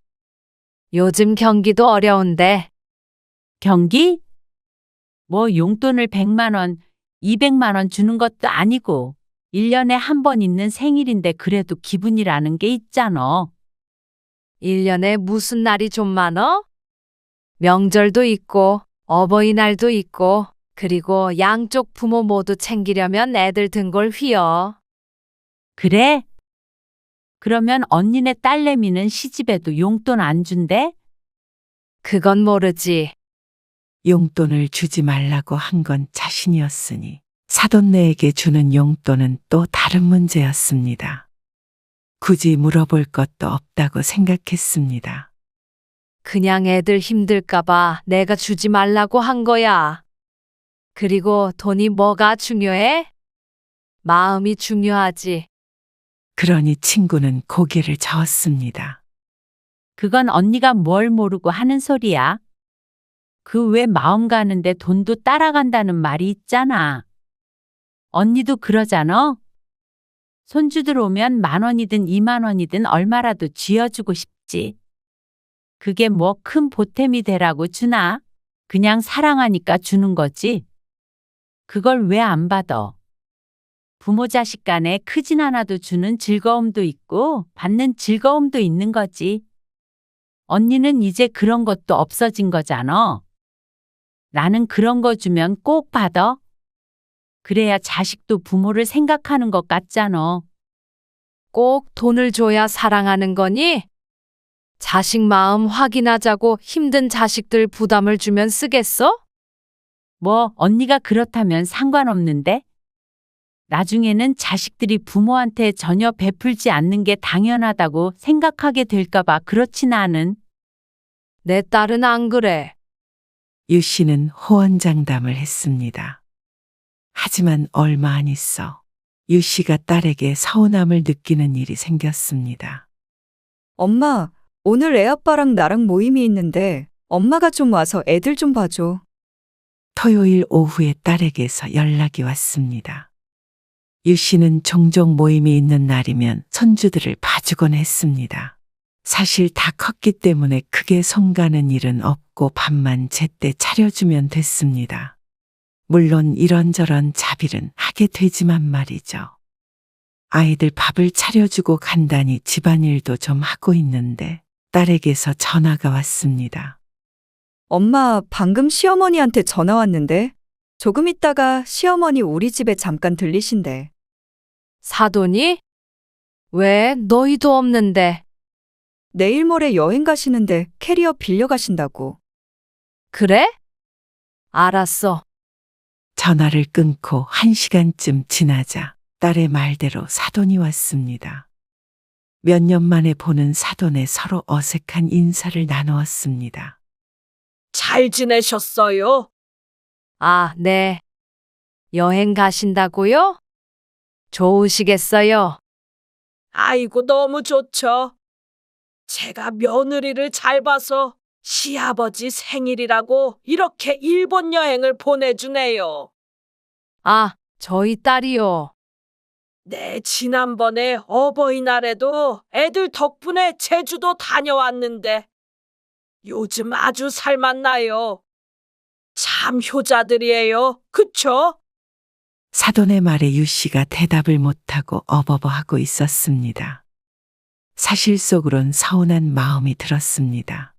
요즘 경기도 어려운데 경기? 뭐 용돈을 100만 원, 200만 원 주는 것도 아니고 1년에 한 번 있는 생일인데 그래도 기분이라는 게 있잖아. 1년에 무슨 날이 좀 많어? 명절도 있고, 어버이날도 있고, 그리고 양쪽 부모 모두 챙기려면 애들 등골 휘어. 그래? 그러면 언니네 딸내미는 시집에도 용돈 안 준대? 그건 모르지. 용돈을 주지 말라고 한 건 자신이었으니 사돈네에게 주는 용돈은 또 다른 문제였습니다. 굳이 물어볼 것도 없다고 생각했습니다. 그냥 애들 힘들까봐 내가 주지 말라고 한 거야. 그리고 돈이 뭐가 중요해? 마음이 중요하지. 그러니 친구는 고개를 저었습니다. 그건 언니가 뭘 모르고 하는 소리야. 그 왜 마음 가는데 돈도 따라간다는 말이 있잖아. 언니도 그러잖아. 손주들 오면 10,000원이든 20,000원이든 얼마라도 쥐어주고 싶지. 그게 뭐 큰 보탬이 되라고 주나? 그냥 사랑하니까 주는 거지. 그걸 왜 안 받아? 부모 자식 간에 크진 않아도 주는 즐거움도 있고 받는 즐거움도 있는 거지. 언니는 이제 그런 것도 없어진 거잖아. 나는 그런 거 주면 꼭 받아. 그래야 자식도 부모를 생각하는 것 같잖아. 꼭 돈을 줘야 사랑하는 거니? 자식 마음 확인하자고 힘든 자식들 부담을 주면 쓰겠어? 뭐 언니가 그렇다면 상관없는데? 나중에는 자식들이 부모한테 전혀 베풀지 않는 게 당연하다고 생각하게 될까봐 그렇지 나는. 내 딸은 안 그래. 유 씨는 호언장담을 했습니다. 하지만 얼마 안 있어 유 씨가 딸에게 서운함을 느끼는 일이 생겼습니다. 엄마, 오늘 애아빠랑 나랑 모임이 있는데 엄마가 좀 와서 애들 좀 봐줘. 토요일 오후에 딸에게서 연락이 왔습니다. 유 씨는 종종 모임이 있는 날이면 손주들을 봐주곤 했습니다. 사실 다 컸기 때문에 크게 손가는 일은 없고 밥만 제때 차려주면 됐습니다. 물론 이런저런 자비는 하게 되지만 말이죠. 아이들 밥을 차려주고 간단히 집안일도 좀 하고 있는데 딸에게서 전화가 왔습니다. 엄마, 방금 시어머니한테 전화 왔는데 조금 있다가 시어머니 우리 집에 잠깐 들리신대. 사돈이? 왜 너희도 없는데? 내일 모레 여행 가시는데 캐리어 빌려 가신다고. 그래? 알았어. 전화를 끊고 1시간쯤 지나자 딸의 말대로 사돈이 왔습니다. 몇 년 만에 보는 사돈에 서로 어색한 인사를 나누었습니다. 잘 지내셨어요? 아, 네. 여행 가신다고요? 좋으시겠어요? 아이고, 너무 좋죠. 제가 며느리를 잘 봐서 시아버지 생일이라고 이렇게 일본 여행을 보내주네요. 아, 저희 딸이요. 네, 지난번에 어버이날에도 애들 덕분에 제주도 다녀왔는데 요즘 아주 살맛나요. 참 효자들이에요. 그쵸? 사돈의 말에 유 씨가 대답을 못하고 어버버하고 있었습니다. 사실 속으론 서운한 마음이 들었습니다.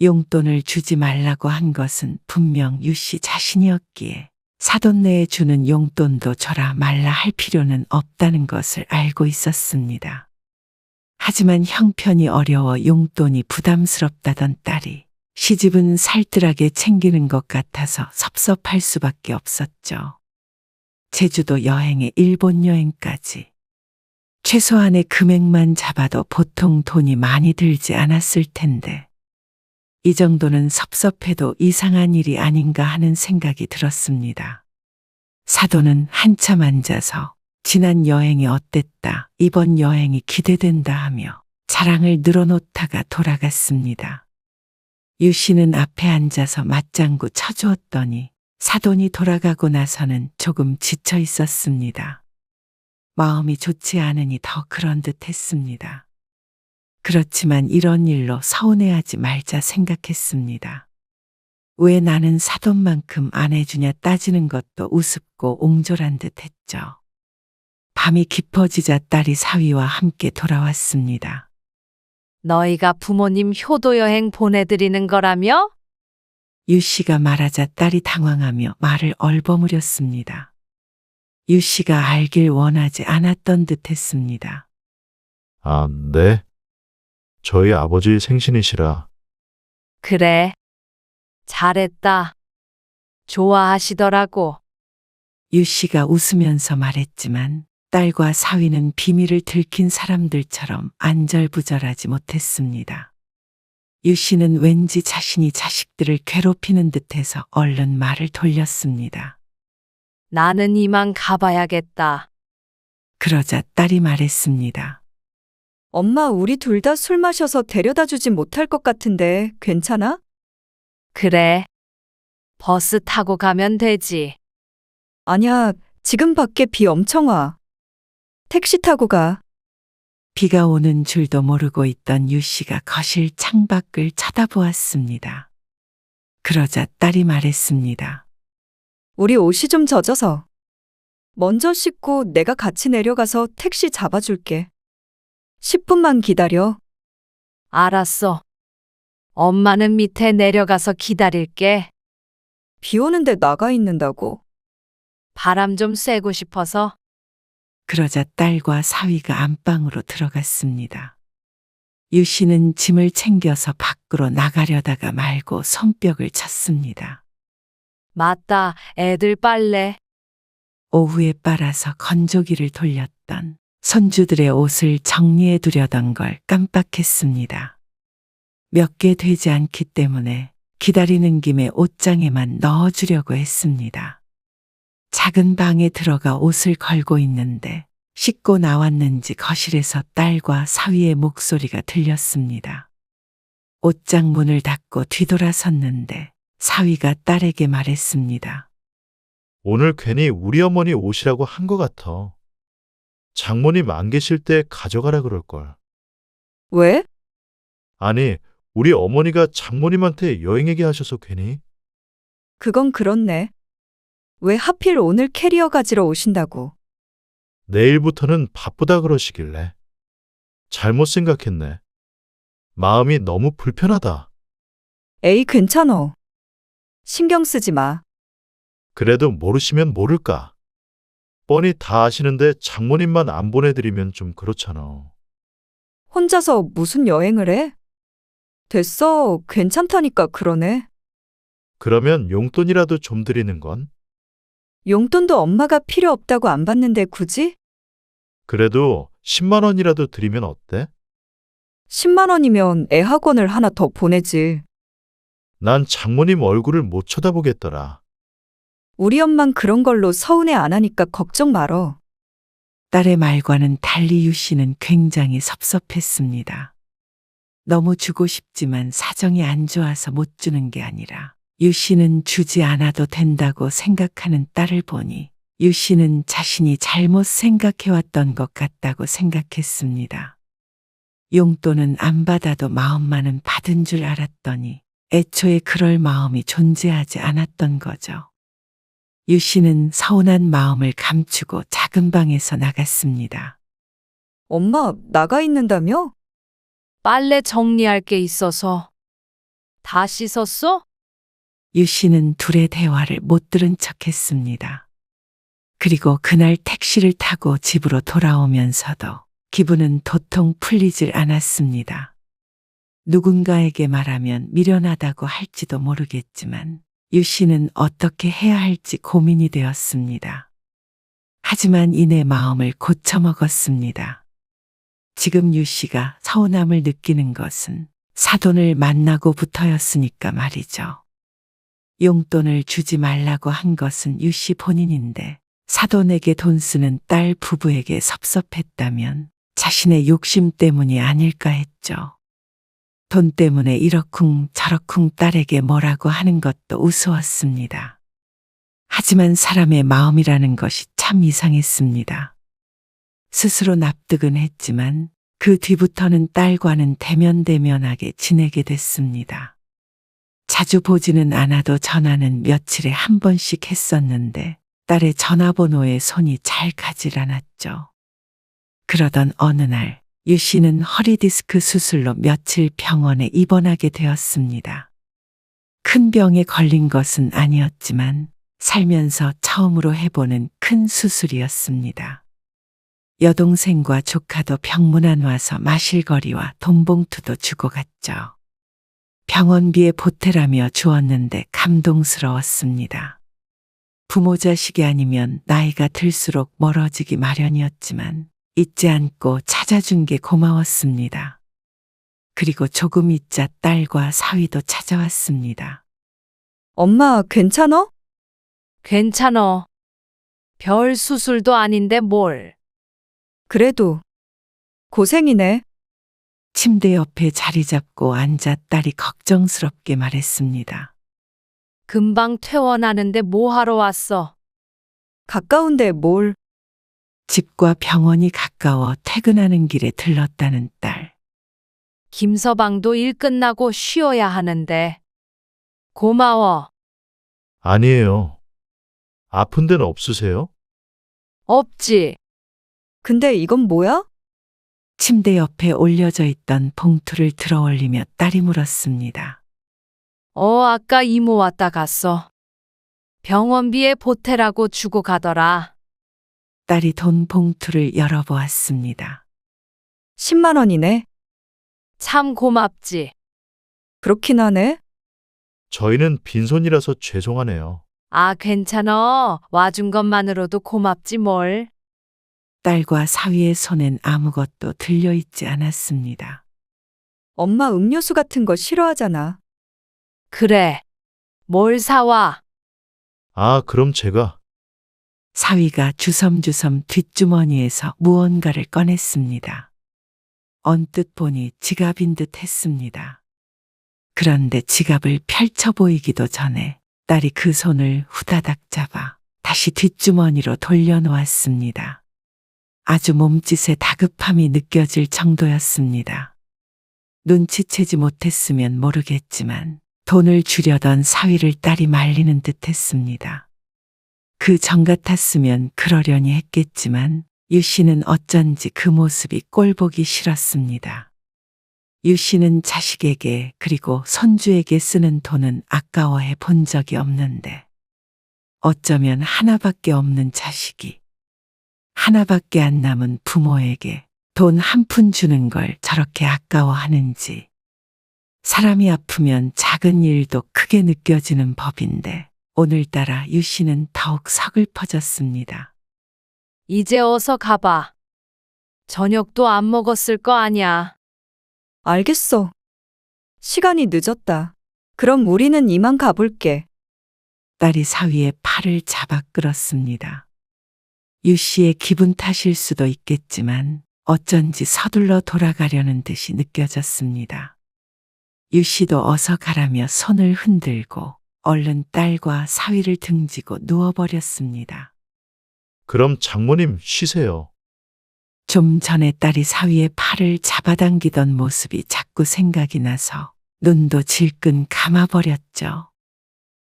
용돈을 주지 말라고 한 것은 분명 유 씨 자신이었기에 사돈네에 주는 용돈도 줘라 말라 할 필요는 없다는 것을 알고 있었습니다. 하지만 형편이 어려워 용돈이 부담스럽다던 딸이 시집은 살뜰하게 챙기는 것 같아서 섭섭할 수밖에 없었죠. 제주도 여행에 일본 여행까지. 최소한의 금액만 잡아도 보통 돈이 많이 들지 않았을 텐데 이 정도는 섭섭해도 이상한 일이 아닌가 하는 생각이 들었습니다. 사돈은 한참 앉아서 지난 여행이 어땠다, 이번 여행이 기대된다 하며 자랑을 늘어놓다가 돌아갔습니다. 유 씨는 앞에 앉아서 맞장구 쳐주었더니 사돈이 돌아가고 나서는 조금 지쳐 있었습니다. 마음이 좋지 않으니 더 그런 듯 했습니다. 그렇지만 이런 일로 서운해하지 말자 생각했습니다. 왜 나는 사돈만큼 안 해주냐 따지는 것도 우습고 옹졸한 듯 했죠. 밤이 깊어지자 딸이 사위와 함께 돌아왔습니다. 너희가 부모님 효도 여행 보내드리는 거라며? 유 씨가 말하자 딸이 당황하며 말을 얼버무렸습니다. 유 씨가 알길 원하지 않았던 듯 했습니다. 아, 네. 저희 아버지 생신이시라. 그래. 잘했다. 좋아하시더라고. 유 씨가 웃으면서 말했지만 딸과 사위는 비밀을 들킨 사람들처럼 안절부절하지 못했습니다. 유 씨는 왠지 자신이 자식들을 괴롭히는 듯해서 얼른 말을 돌렸습니다. 나는 이만 가봐야겠다. 그러자 딸이 말했습니다. 엄마, 우리 둘 다 술 마셔서 데려다 주진 못할 것 같은데 괜찮아? 그래. 버스 타고 가면 되지. 아니야, 지금 밖에 비 엄청 와. 택시 타고 가. 비가 오는 줄도 모르고 있던 유 씨가 거실 창밖을 쳐다보았습니다. 그러자 딸이 말했습니다. 우리 옷이 좀 젖어서. 먼저 씻고 내가 같이 내려가서 택시 잡아줄게. 10분만 기다려. 알았어. 엄마는 밑에 내려가서 기다릴게. 비 오는데 나가 있는다고. 바람 좀 쐬고 싶어서. 그러자 딸과 사위가 안방으로 들어갔습니다. 유 씨는 짐을 챙겨서 밖으로 나가려다가 말고 손뼉을 쳤습니다. 맞다. 애들 빨래. 오후에 빨아서 건조기를 돌렸던 손주들의 옷을 정리해 두려던 걸 깜빡했습니다. 몇 개 되지 않기 때문에 기다리는 김에 옷장에만 넣어주려고 했습니다. 작은 방에 들어가 옷을 걸고 있는데 씻고 나왔는지 거실에서 딸과 사위의 목소리가 들렸습니다. 옷장 문을 닫고 뒤돌아섰는데 사위가 딸에게 말했습니다. 오늘 괜히 우리 어머니 오시라고 한 것 같아. 장모님 안 계실 때 가져가라 그럴걸. 왜? 아니, 우리 어머니가 장모님한테 여행 얘기하셔서 괜히. 그건 그렇네. 왜 하필 오늘 캐리어 가지러 오신다고. 내일부터는 바쁘다 그러시길래. 잘못 생각했네. 마음이 너무 불편하다. 에이, 괜찮어. 신경 쓰지 마. 그래도 모르시면 모를까. 뻔히 다 아시는데 장모님만 안 보내드리면 좀 그렇잖아. 혼자서 무슨 여행을 해? 됐어. 괜찮다니까 그러네. 그러면 용돈이라도 좀 드리는 건? 용돈도 엄마가 필요 없다고 안 받는데 굳이? 그래도 10만 원이라도 드리면 어때? 10만 원이면 애 학원을 하나 더 보내지. 난 장모님 얼굴을 못 쳐다보겠더라. 우리 엄만 그런 걸로 서운해 안 하니까 걱정 말어. 딸의 말과는 달리 유 씨는 굉장히 섭섭했습니다. 너무 주고 싶지만 사정이 안 좋아서 못 주는 게 아니라 유 씨는 주지 않아도 된다고 생각하는 딸을 보니 유 씨는 자신이 잘못 생각해왔던 것 같다고 생각했습니다. 용돈은 안 받아도 마음만은 받은 줄 알았더니 애초에 그럴 마음이 존재하지 않았던 거죠. 유 씨는 서운한 마음을 감추고 작은 방에서 나갔습니다. 엄마, 나가 있는다며? 빨래 정리할 게 있어서. 다 씻었어? 유 씨는 둘의 대화를 못 들은 척 했습니다. 그리고 그날 택시를 타고 집으로 돌아오면서도 기분은 도통 풀리질 않았습니다. 누군가에게 말하면 미련하다고 할지도 모르겠지만 유 씨는 어떻게 해야 할지 고민이 되었습니다. 하지만 이내 마음을 고쳐먹었습니다. 지금 유 씨가 서운함을 느끼는 것은 사돈을 만나고부터였으니까 말이죠. 용돈을 주지 말라고 한 것은 유 씨 본인인데 사돈에게 돈 쓰는 딸 부부에게 섭섭했다면 자신의 욕심 때문이 아닐까 했죠. 돈 때문에 이러쿵 저러쿵 딸에게 뭐라고 하는 것도 우스웠습니다. 하지만 사람의 마음이라는 것이 참 이상했습니다. 스스로 납득은 했지만 그 뒤부터는 딸과는 대면대면하게 지내게 됐습니다. 자주 보지는 않아도 전화는 며칠에 한 번씩 했었는데 딸의 전화번호에 손이 잘 가질 않았죠. 그러던 어느 날 유 씨는 허리 디스크 수술로 며칠 병원에 입원하게 되었습니다. 큰 병에 걸린 것은 아니었지만 살면서 처음으로 해보는 큰 수술이었습니다. 여동생과 조카도 병문안 와서 마실거리와 돈봉투도 주고 갔죠. 병원비에 보태라며 주었는데 감동스러웠습니다. 부모 자식이 아니면 나이가 들수록 멀어지기 마련이었지만 잊지 않고 찾아준 게 고마웠습니다. 그리고 조금 있자 딸과 사위도 찾아왔습니다. 엄마, 괜찮어? 괜찮어. 별 수술도 아닌데 뭘. 그래도 고생이네. 침대 옆에 자리 잡고 앉아 딸이 걱정스럽게 말했습니다. 금방 퇴원하는데 뭐 하러 왔어? 가까운데 뭘. 집과 병원이 가까워 퇴근하는 길에 들렀다는 딸. 김서방도 일 끝나고 쉬어야 하는데. 고마워. 아니에요. 아픈 데는 없으세요? 없지. 근데 이건 뭐야? 침대 옆에 올려져 있던 봉투를 들어 올리며 딸이 물었습니다. 아까 이모 왔다 갔어. 병원비에 보태라고 주고 가더라. 딸이 돈 봉투를 열어보았습니다. 10만 원이네. 참 고맙지. 그렇긴 하네. 저희는 빈손이라서 죄송하네요. 아, 괜찮아. 와준 것만으로도 고맙지 뭘. 딸과 사위의 손엔 아무것도 들려있지 않았습니다. 엄마 음료수 같은 거 싫어하잖아. 그래. 뭘 사와? 아, 그럼 제가. 사위가 주섬주섬 뒷주머니에서 무언가를 꺼냈습니다. 언뜻 보니 지갑인 듯 했습니다. 그런데 지갑을 펼쳐 보이기도 전에 딸이 그 손을 후다닥 잡아 다시 뒷주머니로 돌려놓았습니다. 아주 몸짓에 다급함이 느껴질 정도였습니다. 눈치채지 못했으면 모르겠지만 돈을 주려던 사위를 딸이 말리는 듯 했습니다. 그 전 같았으면 그러려니 했겠지만 유 씨는 어쩐지 그 모습이 꼴보기 싫었습니다. 유 씨는 자식에게 그리고 손주에게 쓰는 돈은 아까워해 본 적이 없는데 어쩌면 하나밖에 없는 자식이 하나밖에 안 남은 부모에게 돈 한 푼 주는 걸 저렇게 아까워하는지. 사람이 아프면 작은 일도 크게 느껴지는 법인데 오늘따라 유 씨는 더욱 서글퍼졌습니다. 이제 어서 가봐. 저녁도 안 먹었을 거 아냐. 알겠어. 시간이 늦었다. 그럼 우리는 이만 가볼게. 딸이 사위의 팔을 잡아 끌었습니다. 유 씨의 기분 탓일 수도 있겠지만 어쩐지 서둘러 돌아가려는 듯이 느껴졌습니다. 유 씨도 어서 가라며 손을 흔들고 얼른 딸과 사위를 등지고 누워버렸습니다. 그럼 장모님 쉬세요. 좀 전에 딸이 사위의 팔을 잡아당기던 모습이 자꾸 생각이 나서 눈도 질끈 감아버렸죠.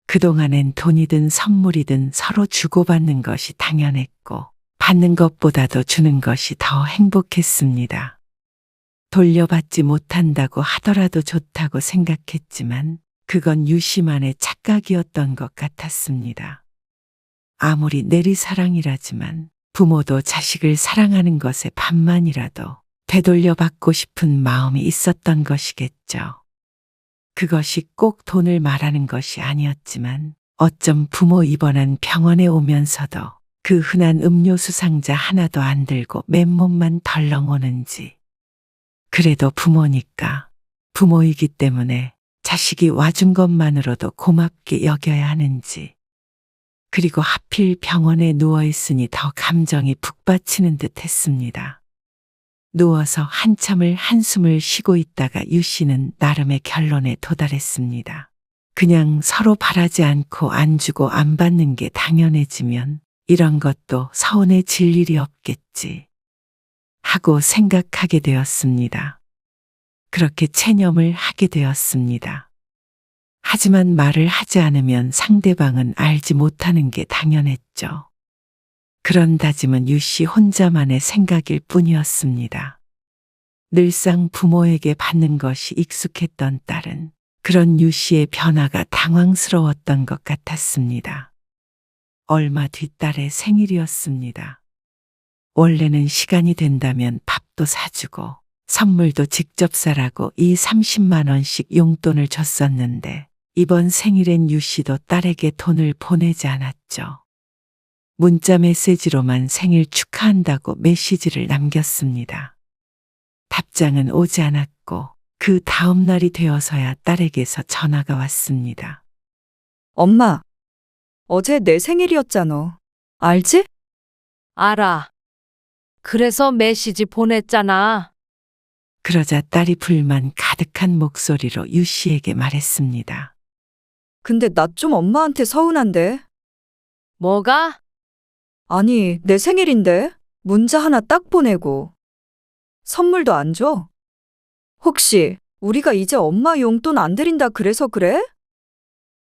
그동안엔 돈이든 선물이든 서로 주고받는 것이 당연했고 받는 것보다도 주는 것이 더 행복했습니다. 돌려받지 못한다고 하더라도 좋다고 생각했지만 그건 유 씨만의 착각이었던 것 같았습니다. 아무리 내리사랑이라지만 부모도 자식을 사랑하는 것에 반만이라도 되돌려받고 싶은 마음이 있었던 것이겠죠. 그것이 꼭 돈을 말하는 것이 아니었지만 어쩜 부모 입원한 병원에 오면서도 그 흔한 음료수 상자 하나도 안 들고 맨몸만 덜렁 오는지. 그래도 부모니까 부모이기 때문에 자식이 와준 것만으로도 고맙게 여겨야 하는지. 그리고 하필 병원에 누워있으니 더 감정이 북받치는 듯 했습니다. 누워서 한참을 한숨을 쉬고 있다가 유 씨는 나름의 결론에 도달했습니다. 그냥 서로 바라지 않고 안 주고 안 받는 게 당연해지면 이런 것도 서운해질 일이 없겠지 하고 생각하게 되었습니다. 그렇게 체념을 하게 되었습니다. 하지만 말을 하지 않으면 상대방은 알지 못하는 게 당연했죠. 그런 다짐은 유 씨 혼자만의 생각일 뿐이었습니다. 늘상 부모에게 받는 것이 익숙했던 딸은 그런 유 씨의 변화가 당황스러웠던 것 같았습니다. 얼마 뒤 딸의 생일이었습니다. 원래는 시간이 된다면 밥도 사주고 선물도 직접 사라고 30만 원씩 용돈을 줬었는데 이번 생일엔 유 씨도 딸에게 돈을 보내지 않았죠. 문자 메시지로만 생일 축하한다고 메시지를 남겼습니다. 답장은 오지 않았고 그 다음 날이 되어서야 딸에게서 전화가 왔습니다. 엄마, 어제 내 생일이었잖아. 알지? 알아. 그래서 메시지 보냈잖아. 그러자 딸이 불만 가득한 목소리로 유 씨에게 말했습니다. 근데 나 좀 엄마한테 서운한데. 뭐가? 아니, 내 생일인데 문자 하나 딱 보내고 선물도 안 줘? 혹시 우리가 이제 엄마 용돈 안 드린다 그래서 그래?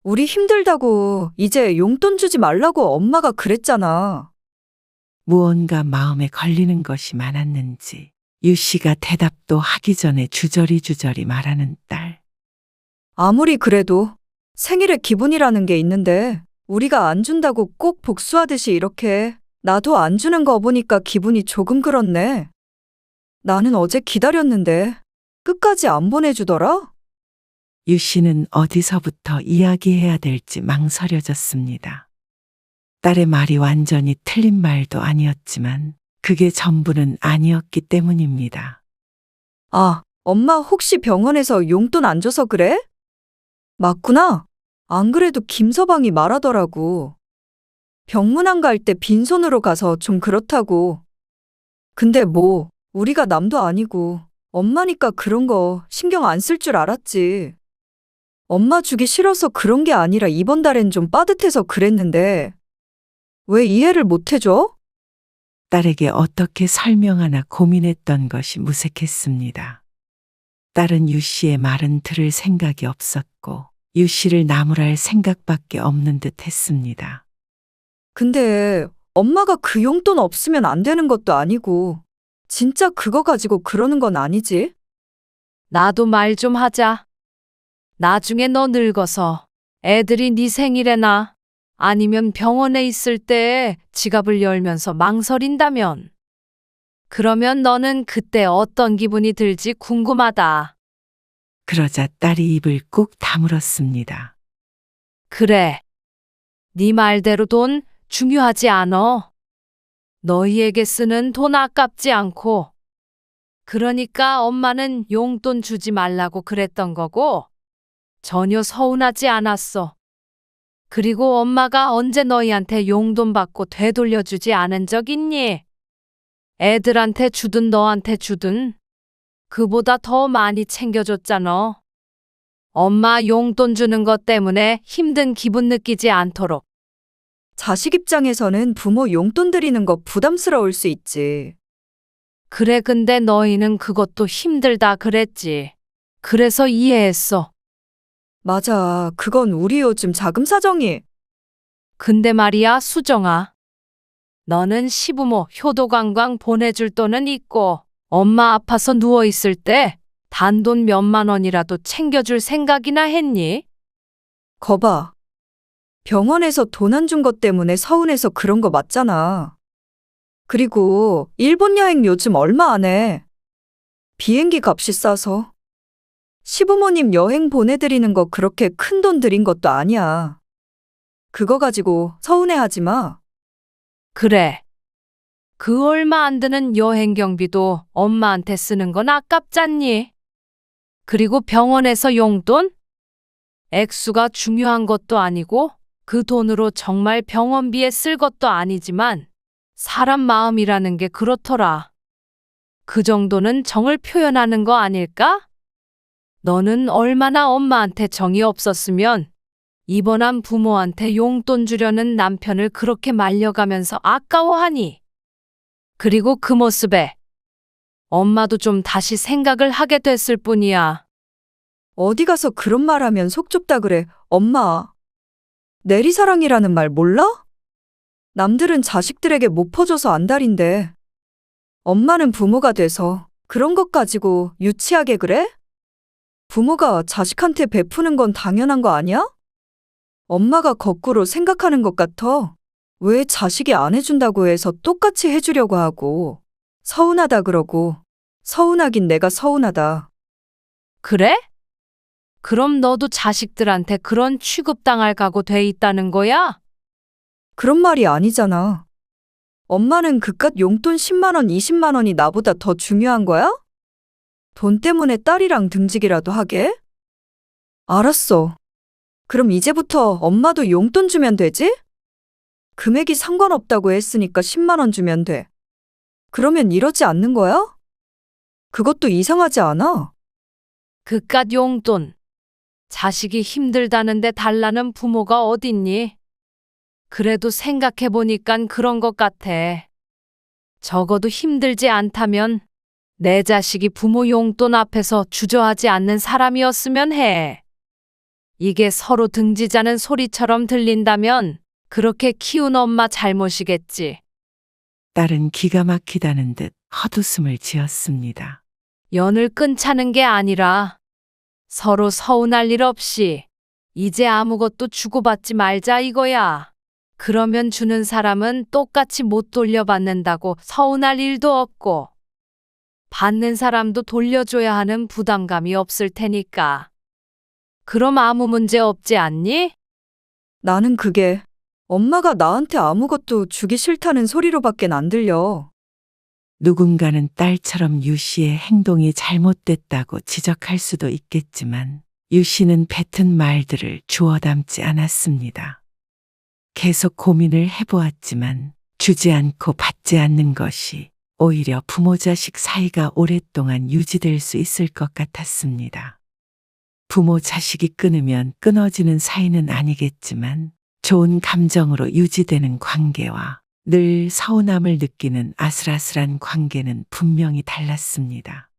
우리 힘들다고 이제 용돈 주지 말라고 엄마가 그랬잖아. 무언가 마음에 걸리는 것이 많았는지 유 씨가 대답도 하기 전에 주저리 말하는 딸. 아무리 그래도 생일에 기분이라는 게 있는데 우리가 안 준다고 꼭 복수하듯이 이렇게 나도 안 주는 거 보니까 기분이 조금 그렇네. 나는 어제 기다렸는데 끝까지 안 보내주더라? 유 씨는 어디서부터 이야기해야 될지 망설여졌습니다. 딸의 말이 완전히 틀린 말도 아니었지만 그게 전부는 아니었기 때문입니다. 아, 엄마 혹시 병원에서 용돈 안 줘서 그래? 맞구나. 안 그래도 김서방이 말하더라고. 병문안 갈 때 빈손으로 가서 좀 그렇다고. 근데 뭐 우리가 남도 아니고 엄마니까 그런 거 신경 안 쓸 줄 알았지. 엄마 주기 싫어서 그런 게 아니라 이번 달엔 좀 빠듯해서 그랬는데 왜 이해를 못 해줘? 딸에게 어떻게 설명하나 고민했던 것이 무색했습니다. 딸은 유 씨의 말은 들을 생각이 없었고 유 씨를 나무랄 생각밖에 없는 듯 했습니다. 근데 엄마가 그 용돈 없으면 안 되는 것도 아니고 진짜 그거 가지고 그러는 건 아니지? 나도 말 좀 하자. 나중에 너 늙어서 애들이 네 생일에나 아니면 병원에 있을 때 지갑을 열면서 망설인다면 그러면 너는 그때 어떤 기분이 들지 궁금하다. 그러자 딸이 입을 꾹 다물었습니다. 그래. 네 말대로 돈 중요하지 않어. 너희에게 쓰는 돈 아깝지 않고. 그러니까 엄마는 용돈 주지 말라고 그랬던 거고 전혀 서운하지 않았어. 그리고 엄마가 언제 너희한테 용돈 받고 되돌려주지 않은 적 있니? 애들한테 주든 너한테 주든 그보다 더 많이 챙겨줬잖아. 엄마 용돈 주는 것 때문에 힘든 기분 느끼지 않도록. 자식 입장에서는 부모 용돈 드리는 거 부담스러울 수 있지. 그래, 근데 너희는 그것도 힘들다 그랬지. 그래서 이해했어. 맞아. 그건 우리 요즘 자금 사정이. 근데 말이야, 수정아. 너는 시부모 효도관광 보내줄 돈은 있고 엄마 아파서 누워있을 때 단돈 몇만 원이라도 챙겨줄 생각이나 했니? 거봐. 병원에서 돈 안 준 것 때문에 서운해서 그런 거 맞잖아. 그리고 일본 여행 요즘 얼마 안 해. 비행기 값이 싸서. 시부모님 여행 보내드리는 거 그렇게 큰 돈 들인 것도 아니야. 그거 가지고 서운해하지 마. 그래. 그 얼마 안 드는 여행 경비도 엄마한테 쓰는 건 아깝잖니? 그리고 병원에서 용돈? 액수가 중요한 것도 아니고 그 돈으로 정말 병원비에 쓸 것도 아니지만 사람 마음이라는 게 그렇더라. 그 정도는 정을 표현하는 거 아닐까? 너는 얼마나 엄마한테 정이 없었으면 입원한 부모한테 용돈 주려는 남편을 그렇게 말려가면서 아까워하니? 그리고 그 모습에 엄마도 좀 다시 생각을 하게 됐을 뿐이야. 어디 가서 그런 말 하면 속 좁다 그래. 엄마, 내리사랑이라는 말 몰라? 남들은 자식들에게 못 퍼줘서 안달인데 엄마는 부모가 돼서 그런 것 가지고 유치하게 그래? 부모가 자식한테 베푸는 건 당연한 거 아니야? 엄마가 거꾸로 생각하는 것 같아. 왜 자식이 안 해준다고 해서 똑같이 해주려고 하고 서운하다 그러고 서운하긴 내가 서운하다. 그래? 그럼 너도 자식들한테 그런 취급당할 각오 돼 있다는 거야? 그런 말이 아니잖아. 엄마는 그깟 용돈 10만 원, 20만 원이 나보다 더 중요한 거야? 돈 때문에 딸이랑 등지기라도 하게? 알았어. 그럼 이제부터 엄마도 용돈 주면 되지? 금액이 상관없다고 했으니까 10만 원 주면 돼. 그러면 이러지 않는 거야? 그것도 이상하지 않아? 그깟 용돈. 자식이 힘들다는데 달라는 부모가 어딨니? 그래도 생각해보니깐 그런 것 같아. 적어도 힘들지 않다면 내 자식이 부모 용돈 앞에서 주저하지 않는 사람이었으면 해. 이게 서로 등지자는 소리처럼 들린다면 그렇게 키운 엄마 잘못이겠지. 딸은 기가 막히다는 듯 헛웃음을 지었습니다. 연을 끊자는 게 아니라 서로 서운할 일 없이 이제 아무것도 주고받지 말자 이거야. 그러면 주는 사람은 똑같이 못 돌려받는다고 서운할 일도 없고 받는 사람도 돌려줘야 하는 부담감이 없을 테니까. 그럼 아무 문제 없지 않니? 나는 그게 엄마가 나한테 아무것도 주기 싫다는 소리로밖엔 안 들려. 누군가는 딸처럼 유 씨의 행동이 잘못됐다고 지적할 수도 있겠지만 유 씨는 뱉은 말들을 주워 담지 않았습니다. 계속 고민을 해보았지만 주지 않고 받지 않는 것이 오히려 부모 자식 사이가 오랫동안 유지될 수 있을 것 같았습니다. 부모 자식이 끊으면 끊어지는 사이는 아니겠지만 좋은 감정으로 유지되는 관계와 늘 서운함을 느끼는 아슬아슬한 관계는 분명히 달랐습니다.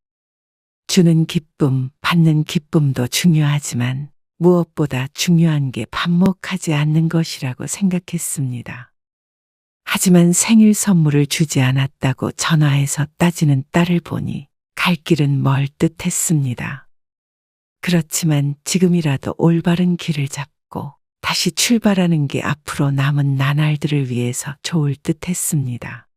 주는 기쁨, 받는 기쁨도 중요하지만 무엇보다 중요한 게 반목하지 않는 것이라고 생각했습니다. 하지만 생일 선물을 주지 않았다고 전화해서 따지는 딸을 보니 갈 길은 멀 듯했습니다. 그렇지만 지금이라도 올바른 길을 잡고 다시 출발하는 게 앞으로 남은 나날들을 위해서 좋을 듯했습니다.